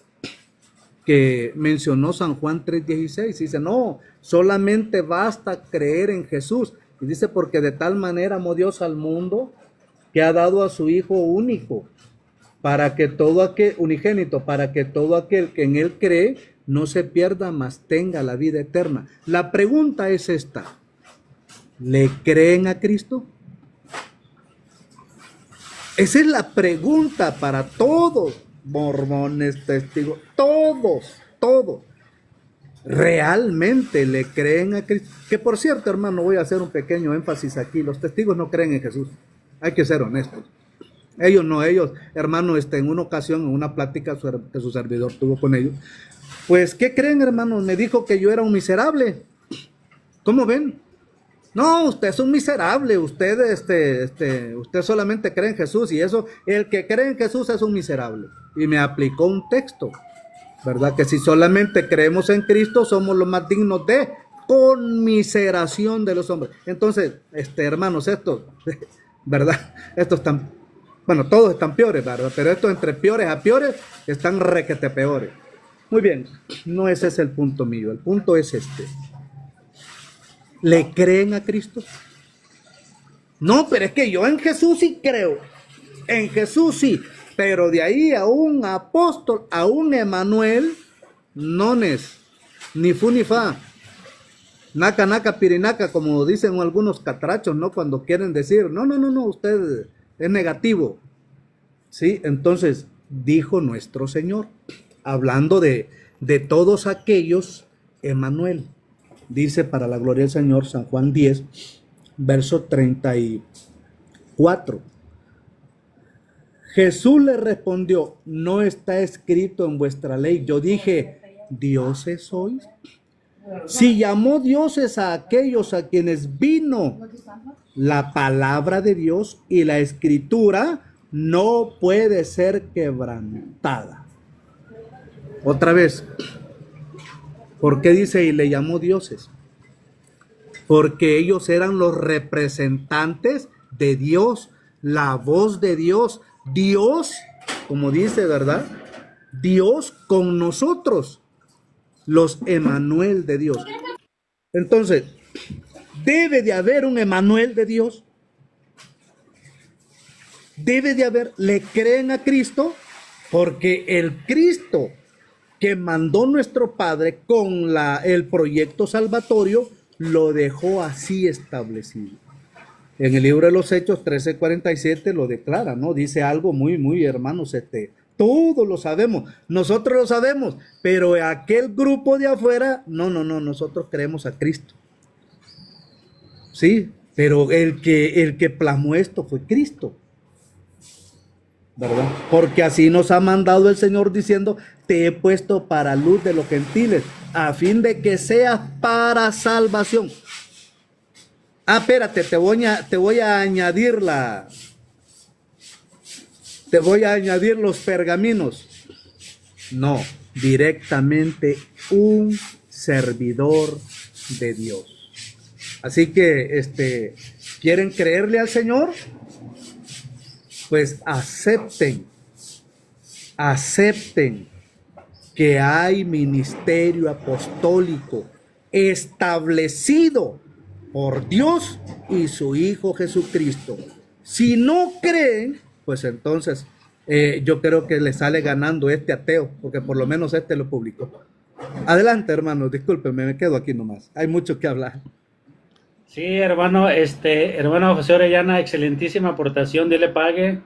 que mencionó San Juan 3:16. Dice: no, solamente basta creer en Jesús. Y dice: porque de tal manera amó Dios al mundo, que ha dado a su Hijo único, para que todo aquel, unigénito, para que todo aquel que en él cree no se pierda, mas tenga la vida eterna. La pregunta es esta: ¿le creen a Cristo? Esa es la pregunta para todos, mormones, testigos, todos. realmente le creen a Cristo. Que por cierto, hermano, voy a hacer un pequeño énfasis aquí. Los testigos no creen en Jesús. Hay que ser honestos. Ellos, hermano, en una ocasión, en una plática que su servidor tuvo con ellos, pues, ¿qué creen, hermano? Me dijo que yo era un miserable. ¿Cómo ven? No, usted es un miserable, usted solamente cree en Jesús, y eso, el que cree en Jesús es un miserable. Y me aplicó un texto, ¿verdad? Que si solamente creemos en Cristo, somos los más dignos de conmiseración de los hombres. Entonces, hermanos, ¿verdad? Estos están, bueno, todos están peores, ¿verdad? Pero estos entre peores a peores están requete peores. Muy bien, no ese es el punto mío, el punto es ¿Le creen a Cristo? No, pero es que yo en Jesús sí creo. En Jesús sí. Pero de ahí a un apóstol, a un Emanuel, nones, ni fu ni fa. Naca, naca, pirinaca, como dicen algunos catrachos, ¿no? Cuando quieren decir, no, usted es negativo. Sí, entonces, dijo nuestro Señor, hablando de todos aquellos, Emanuel. Dice para la gloria del Señor, San Juan 10, verso 34. Jesús le respondió, no está escrito en vuestra ley. Yo dije, ¿dioses sois? Si llamó dioses a aquellos a quienes vino la palabra de Dios, y la escritura no puede ser quebrantada. Otra vez, ¿por qué dice y le llamó dioses? Porque ellos eran los representantes de Dios, la voz de Dios. Dios, como dice, ¿verdad? Dios con nosotros, los Emanuel de Dios. Entonces, debe de haber un Emanuel de Dios. Debe de haber, le creen a Cristo, porque el Cristo que mandó nuestro Padre con el proyecto salvatorio, lo dejó así establecido. En el libro de los Hechos 13:47 lo declara, ¿no? Dice algo muy, hermanos, todos lo sabemos, nosotros lo sabemos, pero aquel grupo de afuera, no, nosotros creemos a Cristo. Sí, pero el que plasmó esto fue Cristo, ¿verdad? Porque así nos ha mandado el Señor diciendo, te he puesto para luz de los gentiles, a fin de que seas para salvación. Espérate, te voy a añadir los pergaminos. No, directamente un servidor de Dios. Así que, ¿quieren creerle al Señor? Pues acepten que hay ministerio apostólico establecido por Dios y su Hijo Jesucristo. Si no creen, pues entonces yo creo que le sale ganando ateo, porque por lo menos lo publicó. Adelante, hermano, discúlpeme, me quedo aquí nomás. Hay mucho que hablar. Sí, hermano, hermano José Orellana, excelentísima aportación, Dios le pague.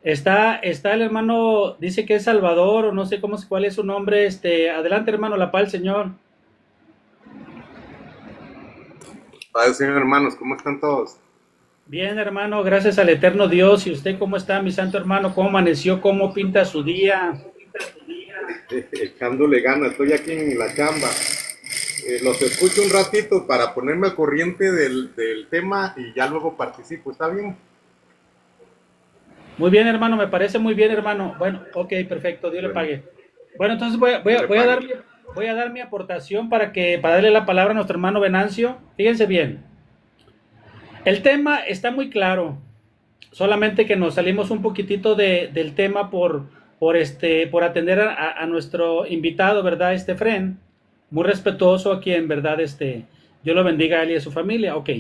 Está el hermano, dice que es Salvador, o no sé cuál es su nombre. Adelante, hermano, la paz del Señor. Padre, Señor, hermanos, ¿cómo están todos? Bien, hermano, gracias al eterno Dios. ¿Y usted cómo está, mi santo hermano? ¿Cómo amaneció? ¿Cómo pinta su día? Echándole ganas, estoy aquí en la chamba. Los escucho un ratito para ponerme al corriente del tema y ya luego participo, ¿está bien? Muy bien, hermano, me parece muy bien, hermano. Bueno, ok, perfecto, Dios le pague. Bueno, entonces voy a dar mi aportación para darle la palabra a nuestro hermano Venancio. Fíjense bien. El tema está muy claro, solamente que nos salimos un poquitito del tema por atender a nuestro invitado, ¿verdad? Fren, muy respetuoso, a quien, ¿verdad? Dios lo bendiga a él y a su familia. Ok.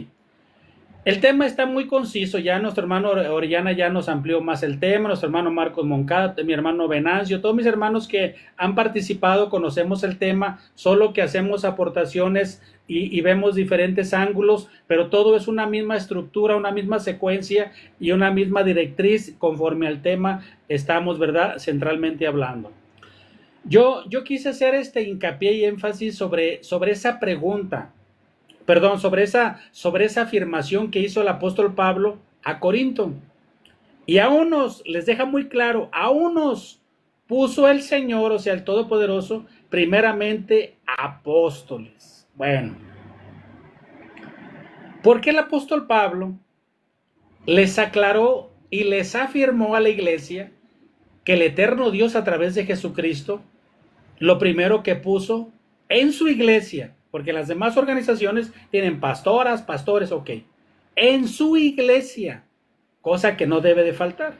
El tema está muy conciso, ya nuestro hermano Orellana ya nos amplió más el tema, nuestro hermano Marcos Moncada, mi hermano Venancio, todos mis hermanos que han participado, conocemos el tema, solo que hacemos aportaciones y vemos diferentes ángulos, pero todo es una misma estructura, una misma secuencia y una misma directriz conforme al tema estamos, ¿verdad?, centralmente hablando. Yo quise hacer este hincapié y énfasis sobre esa pregunta, perdón, sobre esa afirmación que hizo el apóstol Pablo a Corinto. Y a unos les deja muy claro, a unos puso el Señor, o sea, el Todopoderoso, primeramente apóstoles. Bueno, porque el apóstol Pablo les aclaró y les afirmó a la iglesia que el eterno Dios a través de Jesucristo, lo primero que puso en su iglesia, porque las demás organizaciones tienen pastoras, pastores, ok, en su iglesia, cosa que no debe de faltar.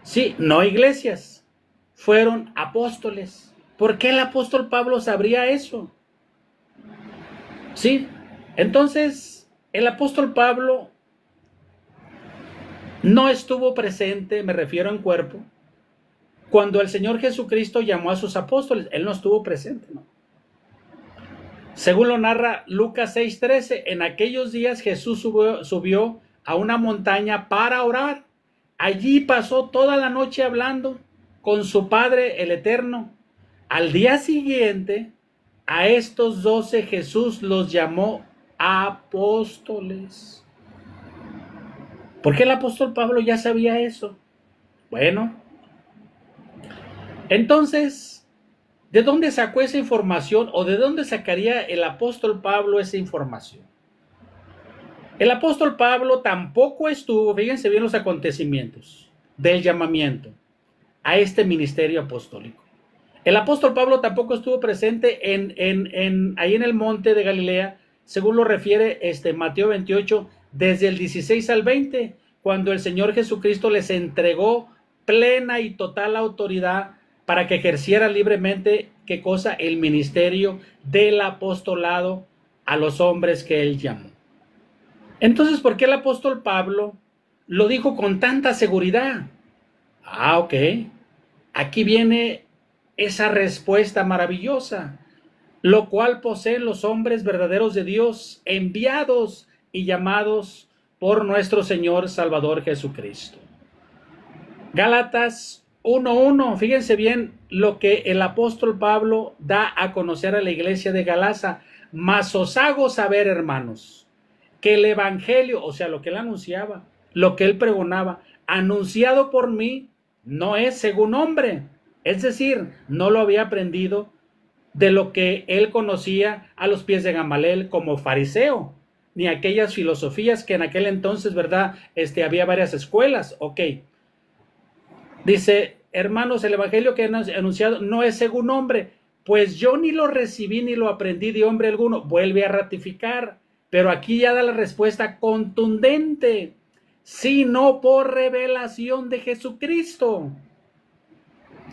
Sí, no iglesias, fueron apóstoles. ¿Por qué el apóstol Pablo sabría eso? Sí, entonces el apóstol Pablo no estuvo presente, me refiero en cuerpo, cuando el Señor Jesucristo llamó a sus apóstoles. Él no estuvo presente, ¿no? Según lo narra Lucas 6:13, en aquellos días Jesús subió a una montaña para orar. Allí pasó toda la noche hablando con su Padre el Eterno. Al día siguiente, a estos 12 Jesús los llamó apóstoles. ¿Por qué el apóstol Pablo ya sabía eso? Bueno, entonces, ¿de dónde sacó esa información o de dónde sacaría el apóstol Pablo esa información? El apóstol Pablo tampoco estuvo, fíjense bien los acontecimientos del llamamiento a este ministerio apostólico. El apóstol Pablo tampoco estuvo presente ahí en el monte de Galilea, según lo refiere Mateo 28, desde el 16 al 20, cuando el Señor Jesucristo les entregó plena y total autoridad para que ejerciera libremente, ¿qué cosa? El ministerio del apostolado a los hombres que él llamó. Entonces, ¿por qué el apóstol Pablo lo dijo con tanta seguridad? Ok, aquí viene esa respuesta maravillosa, lo cual poseen los hombres verdaderos de Dios, enviados y llamados por nuestro Señor Salvador Jesucristo. Gálatas 1:1, fíjense bien lo que el apóstol Pablo da a conocer a la iglesia de Galasa. Mas os hago saber, hermanos, que el evangelio, o sea, lo que él anunciaba, lo que él pregonaba, anunciado por mí, no es según hombre. Es decir, no lo había aprendido de lo que él conocía a los pies de Gamaliel como fariseo, ni aquellas filosofías que en aquel entonces, ¿verdad? Había varias escuelas, ok. Dice, hermanos, el evangelio que he anunciado no es según hombre, pues yo ni lo recibí ni lo aprendí de hombre alguno. Vuelve a ratificar, pero aquí ya da la respuesta contundente, sino por revelación de Jesucristo.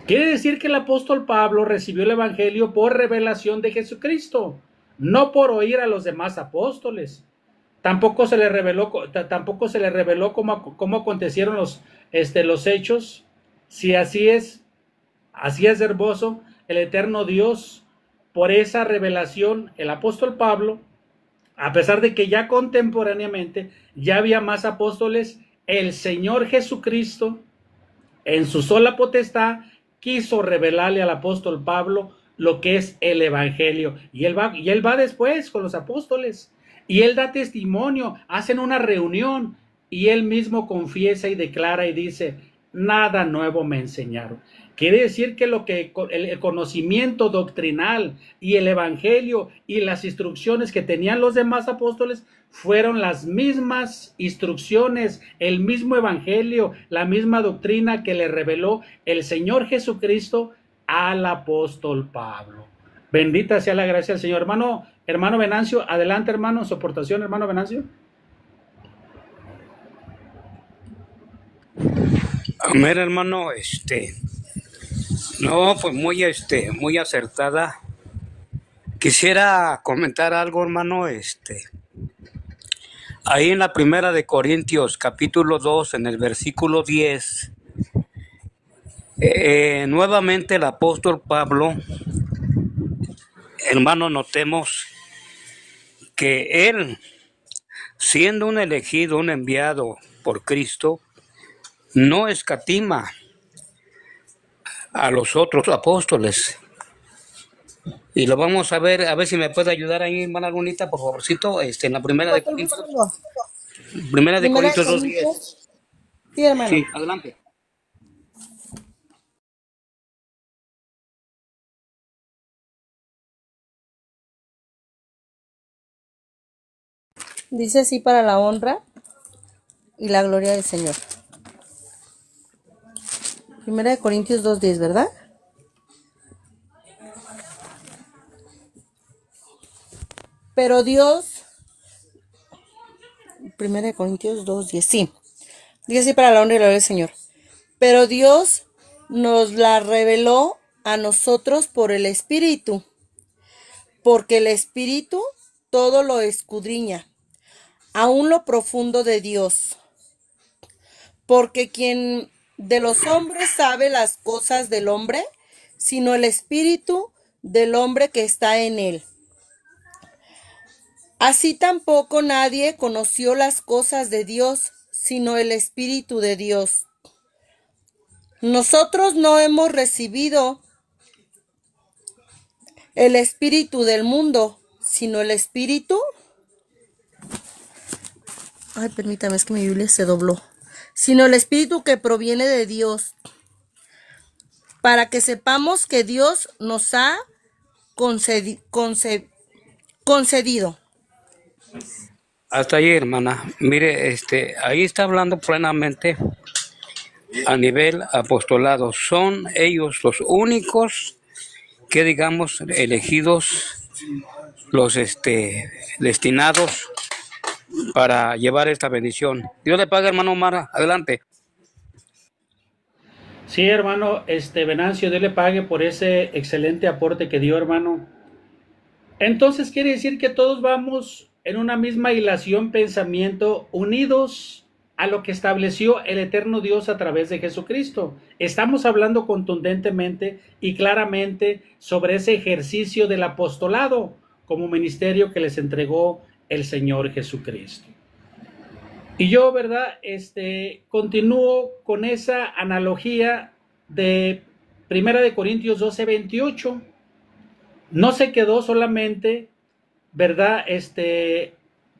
Quiere decir que el apóstol Pablo recibió el evangelio por revelación de Jesucristo, no por oír a los demás apóstoles. Tampoco se le reveló cómo acontecieron los hechos. Si así es hermoso el eterno Dios. Por esa revelación, el apóstol Pablo, a pesar de que ya contemporáneamente ya había más apóstoles, el Señor Jesucristo, en su sola potestad, quiso revelarle al apóstol Pablo lo que es el evangelio. Y él va después con los apóstoles. Y él da testimonio, hacen una reunión y él mismo confiesa y declara y dice, nada nuevo me enseñaron. Quiere decir que el conocimiento doctrinal y el evangelio y las instrucciones que tenían los demás apóstoles fueron las mismas instrucciones, el mismo evangelio, la misma doctrina que le reveló el Señor Jesucristo al apóstol Pablo. Bendita sea la gracia del Señor. Hermano Venancio, adelante, hermano, su aportación, hermano Venancio. Amén, hermano, no, pues muy acertada. Quisiera comentar algo, hermano, ahí en la primera de Corintios, capítulo 2, en el versículo 10, nuevamente el apóstol Pablo, hermano, notemos que él, siendo un elegido, un enviado por Cristo, no escatima a los otros apóstoles. Y lo vamos a ver si me puede ayudar ahí, hermana Lunita, por favorcito, en la primera de Corintios, primera de Primera de Corintios 2:10. Corintios. Sí, hermano. Sí, adelante. Dice así: para la honra y la gloria del Señor. Primera de Corintios 2:10, ¿verdad? Pero Dios, Primera de Corintios 2:10, sí. Dice así: para la honra y la gloria del Señor. Pero Dios nos la reveló a nosotros por el Espíritu, porque el Espíritu todo lo escudriña, aún lo profundo de Dios. Porque quien de los hombres sabe las cosas del hombre, sino el Espíritu del hombre que está en él. Así tampoco nadie conoció las cosas de Dios, sino el Espíritu de Dios. Nosotros no hemos recibido el espíritu del mundo, sino el Espíritu. Ay, permítame, es que mi Biblia se dobló. Sino el Espíritu que proviene de Dios, para que sepamos que Dios nos ha concedido. Hasta ahí, hermana. Mire, ahí está hablando plenamente a nivel apostolado. Son ellos los únicos que, digamos, elegidos, los destinados para llevar esta bendición. Dios le pague, hermano Omar. Adelante. Sí, hermano, Venancio, Dios le pague por ese excelente aporte que dio, hermano. Entonces quiere decir que todos vamos en una misma hilación, pensamiento, unidos a lo que estableció el eterno Dios a través de Jesucristo. Estamos hablando contundentemente y claramente sobre ese ejercicio del apostolado como ministerio que les entregó el Señor Jesucristo. Y yo, ¿verdad? Continúo con esa analogía de 1 de Corintios 12:28. No se quedó solamente, ¿verdad?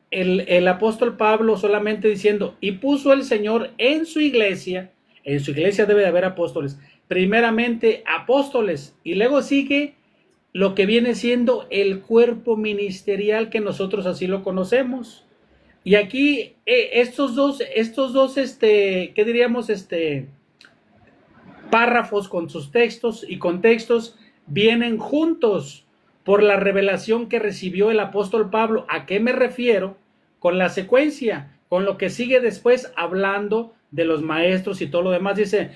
El apóstol Pablo solamente diciendo, y puso el Señor en su iglesia debe de haber apóstoles, primeramente apóstoles, y luego sigue lo que viene siendo el cuerpo ministerial que nosotros así lo conocemos. Y aquí estos dos, ¿qué diríamos? Párrafos con sus textos y contextos vienen juntos por la revelación que recibió el apóstol Pablo. ¿A qué me refiero? Con la secuencia, con lo que sigue después, hablando de los maestros y todo lo demás. Dice,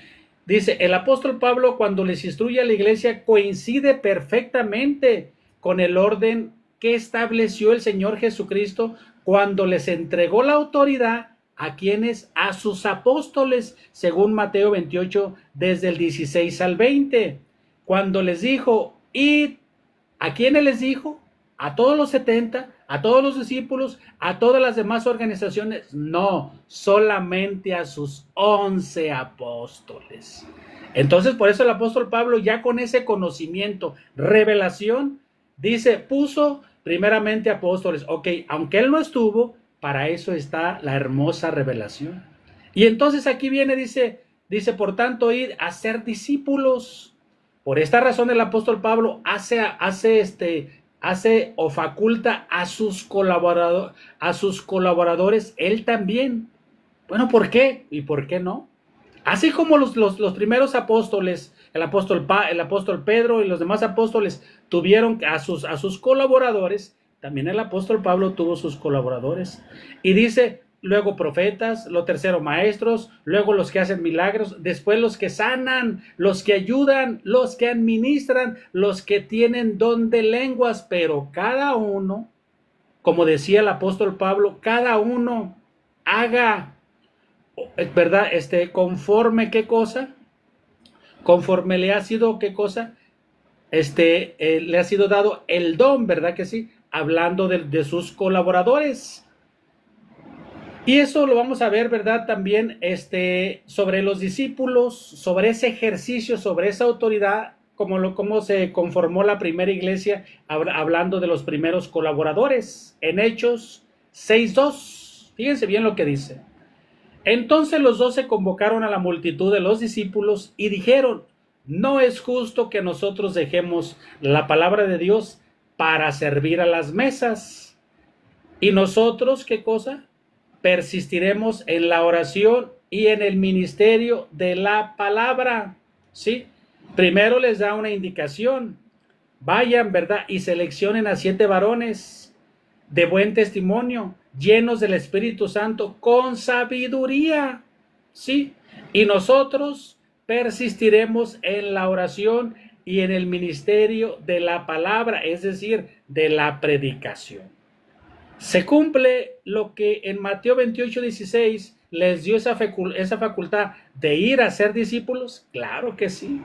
el apóstol Pablo, cuando les instruye a la iglesia, coincide perfectamente con el orden que estableció el Señor Jesucristo cuando les entregó la autoridad a quienes, a sus apóstoles, según Mateo 28, desde el 16 al 20, cuando les dijo, id. ¿A quiénes les dijo? ¿A todos los 70? ¿A todos los discípulos? ¿A todas las demás organizaciones? No, solamente a sus 11 apóstoles. Entonces, por eso el apóstol Pablo, ya con ese conocimiento, revelación, dice, puso primeramente apóstoles. Ok, aunque él no estuvo, para eso está la hermosa revelación. Y entonces aquí viene, dice, por tanto, id a ser discípulos. Por esta razón el apóstol Pablo hace o faculta a sus colaboradores, él también. Bueno, ¿por qué? ¿Y por qué no? Así como los primeros apóstoles, el apóstol Pedro y los demás apóstoles tuvieron a sus colaboradores, también el apóstol Pablo tuvo sus colaboradores. Y dice, luego profetas, lo tercero maestros, luego los que hacen milagros, después los que sanan, los que ayudan, los que administran, los que tienen don de lenguas, pero cada uno, como decía el apóstol Pablo, cada uno haga, ¿verdad? Conforme qué cosa, conforme le ha sido qué cosa, le ha sido dado el don, ¿verdad que sí? Hablando de sus colaboradores. Y eso lo vamos a ver, ¿verdad? También sobre los discípulos, sobre ese ejercicio, sobre esa autoridad, cómo se conformó la primera iglesia, hablando de los primeros colaboradores, en Hechos 6:2. Fíjense bien lo que dice. Entonces los 12 convocaron a la multitud de los discípulos y dijeron: no es justo que nosotros dejemos la palabra de Dios para servir a las mesas. Y nosotros, ¿qué cosa? Persistiremos en la oración y en el ministerio de la palabra. ¿Sí? Primero les da una indicación. Vayan, ¿verdad? Y seleccionen a 7 varones de buen testimonio, llenos del Espíritu Santo, con sabiduría. ¿Sí? Y nosotros persistiremos en la oración y en el ministerio de la palabra, es decir, de la predicación. Se cumple lo que en Mateo 28:16 les dio esa facultad de ir a ser discípulos. Claro que sí.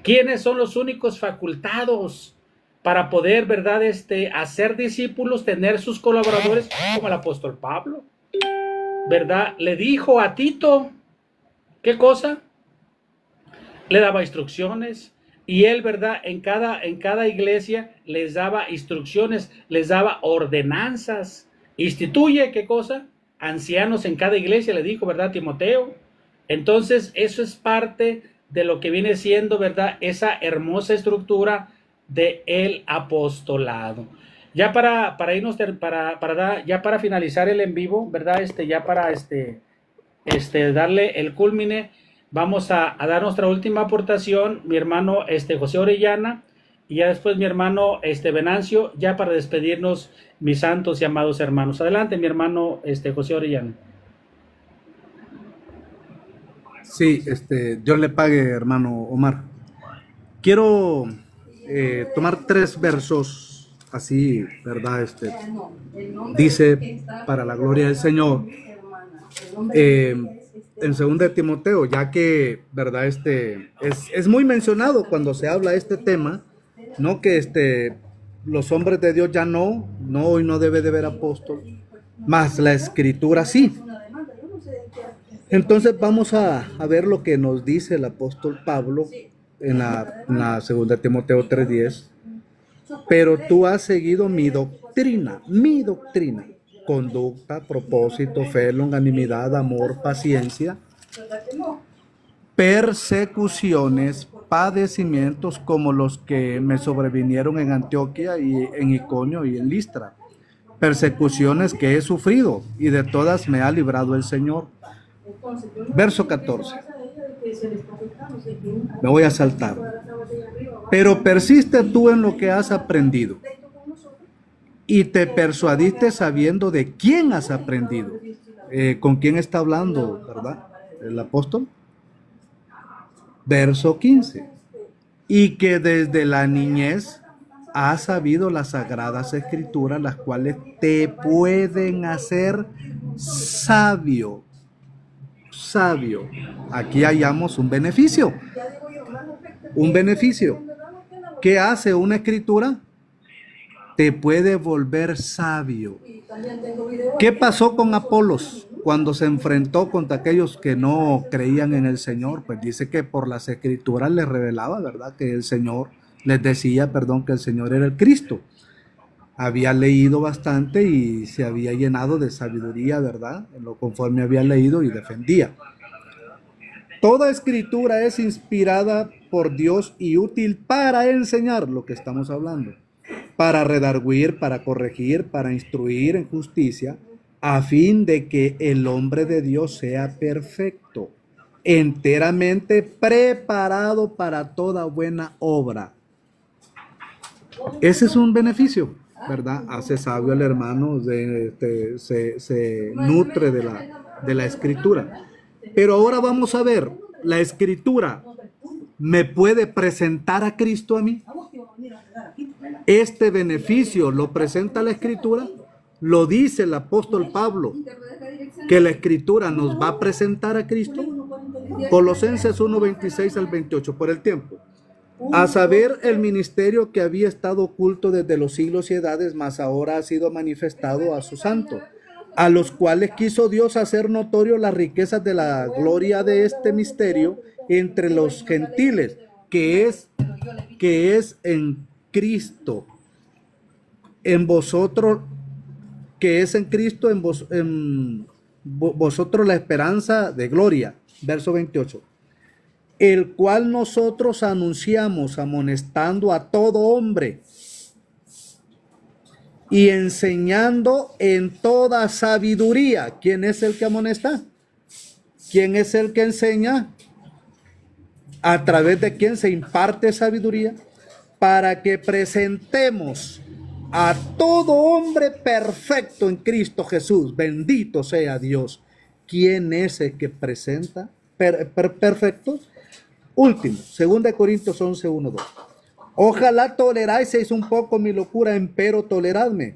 ¿Quiénes son los únicos facultados para poder, ¿verdad? Hacer discípulos, tener sus colaboradores, como el apóstol Pablo, ¿verdad? Le dijo a Tito, ¿qué cosa? Le daba instrucciones. Y él, ¿verdad? En cada iglesia les daba instrucciones, les daba ordenanzas. Instituye, ¿qué cosa? Ancianos en cada iglesia, le dijo, ¿verdad? Timoteo. Entonces, eso es parte de lo que viene siendo, ¿verdad? Esa hermosa estructura del apostolado. Ya para irnos, ya para finalizar el en vivo, ¿verdad? Ya para darle el culmine, vamos a dar nuestra última aportación, mi hermano José Orellana, y ya después mi hermano Venancio, ya para despedirnos, mis santos y amados hermanos. Adelante, mi hermano José Orellana. Sí, Dios le pague, hermano Omar. Quiero tomar 3 versos así, ¿verdad? Dice, para la gloria del Señor, en 2 de Timoteo, ya que, ¿verdad? Es muy mencionado cuando se habla de este tema, ¿no? Que los hombres de Dios ya hoy no debe de ver apóstol, más la escritura sí. Entonces vamos a ver lo que nos dice el apóstol Pablo en la 2 de Timoteo 3:10. Pero tú has seguido mi doctrina, conducta, propósito, fe, longanimidad, amor, paciencia, persecuciones, padecimientos como los que me sobrevinieron en Antioquía y en Iconio y en Listra, persecuciones que he sufrido y de todas me ha librado el Señor. Verso 14. Me voy a saltar. Pero persiste tú en lo que has aprendido y te persuadiste sabiendo de quién has aprendido. ¿Con quién está hablando, verdad? El apóstol. Verso 15. Y que desde la niñez has sabido las sagradas escrituras, las cuales te pueden hacer sabio. Aquí hallamos un beneficio. ¿Qué hace una escritura? Te puede volver sabio. ¿Qué pasó con Apolos cuando se enfrentó contra aquellos que no creían en el Señor? Pues dice que por las escrituras les revelaba, ¿verdad? Que el Señor les decía, que el Señor era el Cristo. Había leído bastante y se había llenado de sabiduría, ¿verdad? En lo conforme había leído y defendía. Toda escritura es inspirada por Dios y útil para enseñar, lo que estamos hablando, para redarguir, para corregir, para instruir en justicia, a fin de que el hombre de Dios sea perfecto, enteramente preparado para toda buena obra. Ese es un beneficio, ¿verdad? Hace sabio al hermano, se nutre de la escritura. Pero ahora vamos a ver, la escritura me puede presentar a Cristo a mí. Este beneficio lo presenta la escritura, lo dice el apóstol Pablo, que la escritura nos va a presentar a Cristo. Colosenses 1:26 al 28, por el tiempo. A saber, el ministerio que había estado oculto desde los siglos y edades, mas ahora ha sido manifestado a sus santos, a los cuales quiso Dios hacer notorio las riquezas de la gloria de este misterio entre los gentiles, que es en Cristo, en vosotros, que es en Cristo, vosotros la esperanza de gloria. Verso 28. El cual nosotros anunciamos, amonestando a todo hombre y enseñando en toda sabiduría. ¿Quién es el que amonesta? ¿Quién es el que enseña? ¿A través de quién se imparte sabiduría? Para que presentemos a todo hombre perfecto en Cristo Jesús. Bendito sea Dios. ¿Quién es el que presenta perfecto? Último, 2 Corintios 11, 1, 2. Ojalá toleráis un poco mi locura, empero toleradme.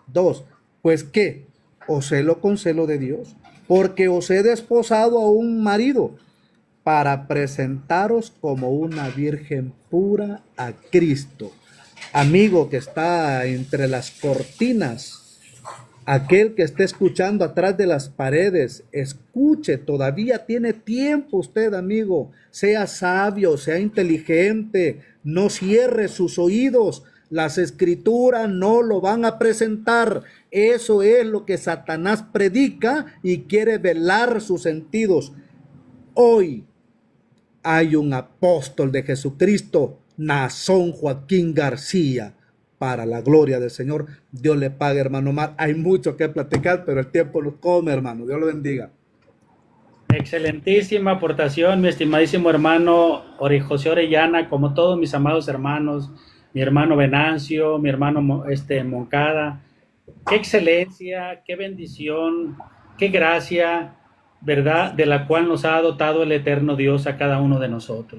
2. Pues qué, os celo con celo de Dios, porque os he desposado a un marido, para presentaros como una virgen pura a Cristo. Amigo que está entre las cortinas, aquel que esté escuchando atrás de las paredes, escuche, todavía tiene tiempo usted, amigo. Sea sabio, sea inteligente, no cierre sus oídos. Las escrituras no lo van a presentar. Eso es lo que Satanás predica y quiere velar sus sentidos. Hoy hay un apóstol de Jesucristo, Nazón Joaquín García, para la gloria del Señor. Dios le pague, hermano Omar. Hay mucho que platicar, pero el tiempo nos come, hermano. Dios lo bendiga. Excelentísima aportación, mi estimadísimo hermano José Orellana, como todos mis amados hermanos, mi hermano Venancio, mi hermano Moncada. Qué excelencia, qué bendición, qué gracia, ¿verdad?, de la cual nos ha dotado el eterno Dios a cada uno de nosotros.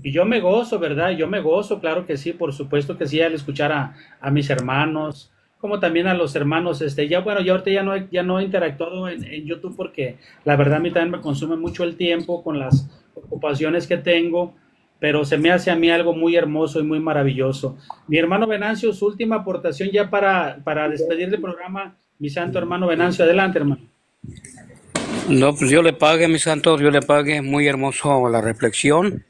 Y yo me gozo, ¿verdad? Yo me gozo, claro que sí, por supuesto que sí, al escuchar a mis hermanos, como también a los hermanos, ya bueno, yo ahorita ya no he interactuado en YouTube porque la verdad a mí también me consume mucho el tiempo con las ocupaciones que tengo, pero se me hace a mí algo muy hermoso y muy maravilloso. Mi hermano Venancio, su última aportación ya para despedir del programa, mi santo hermano Venancio, adelante, hermano. No, pues Dios le pague, mi santo, Dios le pague, muy hermoso la reflexión.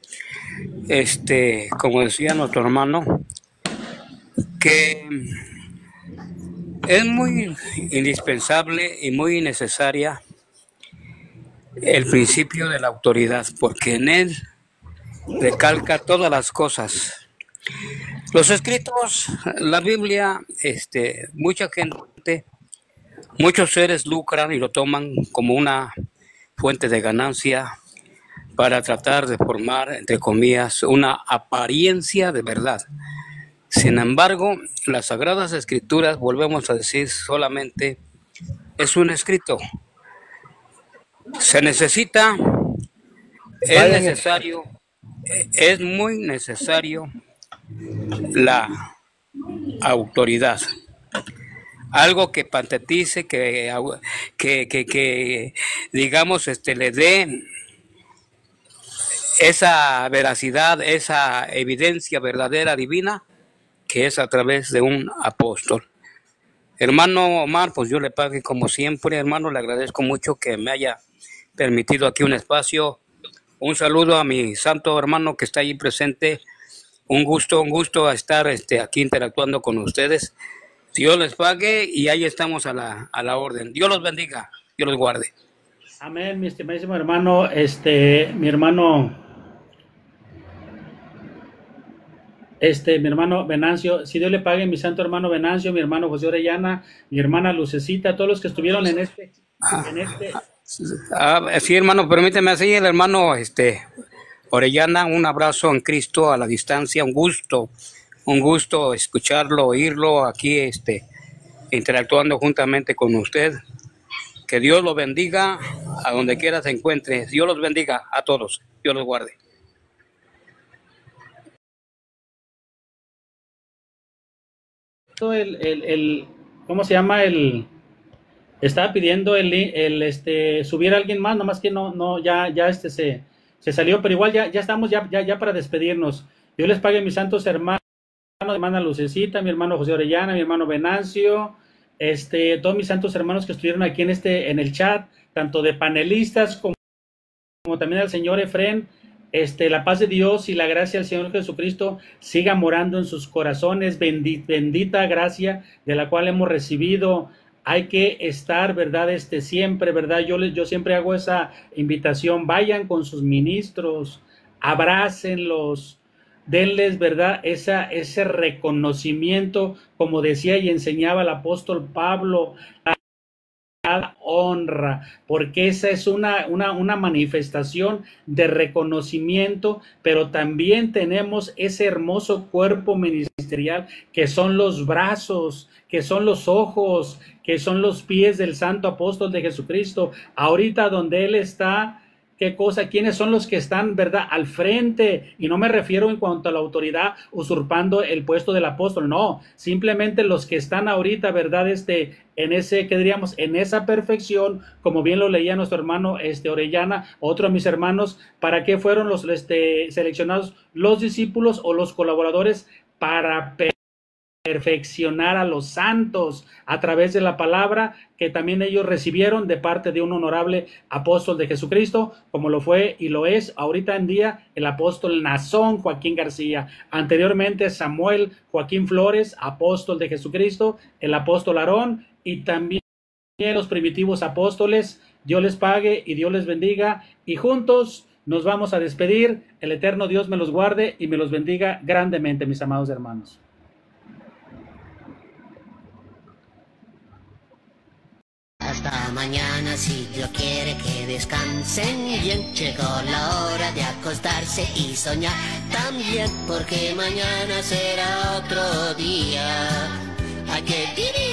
Como decía nuestro hermano, que es muy indispensable y muy necesaria el principio de la autoridad, porque en él recalca todas las cosas. Los escritos, la Biblia, mucha gente, muchos seres lucran y lo toman como una fuente de ganancia para tratar de formar, entre comillas, una apariencia de verdad. Sin embargo, las Sagradas Escrituras, volvemos a decir, solamente es un escrito. Se necesita, es muy necesario la autoridad. Algo que patentice, que digamos, le dé esa veracidad, esa evidencia verdadera divina, que es a través de un apóstol. Hermano Omar, pues yo le pague como siempre, hermano, le agradezco mucho que me haya permitido aquí un espacio. Un saludo a mi santo hermano que está ahí presente. Un gusto estar aquí interactuando con ustedes. Dios les pague y ahí estamos a la orden. Dios los bendiga, Dios los guarde. Amén, mi estimadísimo hermano, mi hermano Venancio, si Dios le pague, mi santo hermano Venancio, mi hermano José Orellana, mi hermana Lucecita, todos los que estuvieron en sí, hermano, permíteme así, el hermano Orellana, un abrazo en Cristo a la distancia, un gusto escucharlo, oírlo aquí, interactuando juntamente con usted. Que Dios lo bendiga a donde quiera se encuentre. Dios los bendiga a todos. Dios los guarde. ¿Cómo se llama? Estaba pidiendo subir a alguien más, nomás que ya se salió, pero igual ya estamos ya para despedirnos. Dios les pague, mis santos hermanos, mi hermana Lucecita, mi hermano José Orellana, mi hermano Venancio, todos mis santos hermanos que estuvieron aquí en el chat, tanto de panelistas como también al señor Efrén. La paz de Dios y la gracia del Señor Jesucristo siga morando en sus corazones. Bendita gracia de la cual hemos recibido. Hay que estar, ¿verdad? Siempre, ¿verdad? Yo siempre hago esa invitación. Vayan con sus ministros, abrácenlos, denles, ¿verdad? Ese reconocimiento, como decía y enseñaba el apóstol Pablo, honra, porque esa es una manifestación de reconocimiento, pero también tenemos ese hermoso cuerpo ministerial que son los brazos, que son los ojos, que son los pies del santo apóstol de Jesucristo. Ahorita donde él está, ¿qué cosa? ¿Quiénes son los que están, verdad, al frente? Y no me refiero en cuanto a la autoridad usurpando el puesto del apóstol, no, simplemente los que están ahorita, verdad, en ese, ¿qué diríamos? En esa perfección, como bien lo leía nuestro hermano Orellana, otro de mis hermanos. ¿Para qué fueron los seleccionados los discípulos o los colaboradores? Para perfeccionar a los santos a través de la palabra que también ellos recibieron de parte de un honorable apóstol de Jesucristo, como lo fue y lo es ahorita en día el apóstol Nazón Joaquín García, anteriormente Samuel Joaquín Flores, apóstol de Jesucristo, el apóstol Aarón y también los primitivos apóstoles. Dios les pague y Dios les bendiga, y juntos nos vamos a despedir. El eterno Dios me los guarde y me los bendiga grandemente, mis amados hermanos. Hasta mañana, si Dios quiere que descansen bien. Llegó la hora de acostarse y soñar también, porque mañana será otro día. Hay que vivir.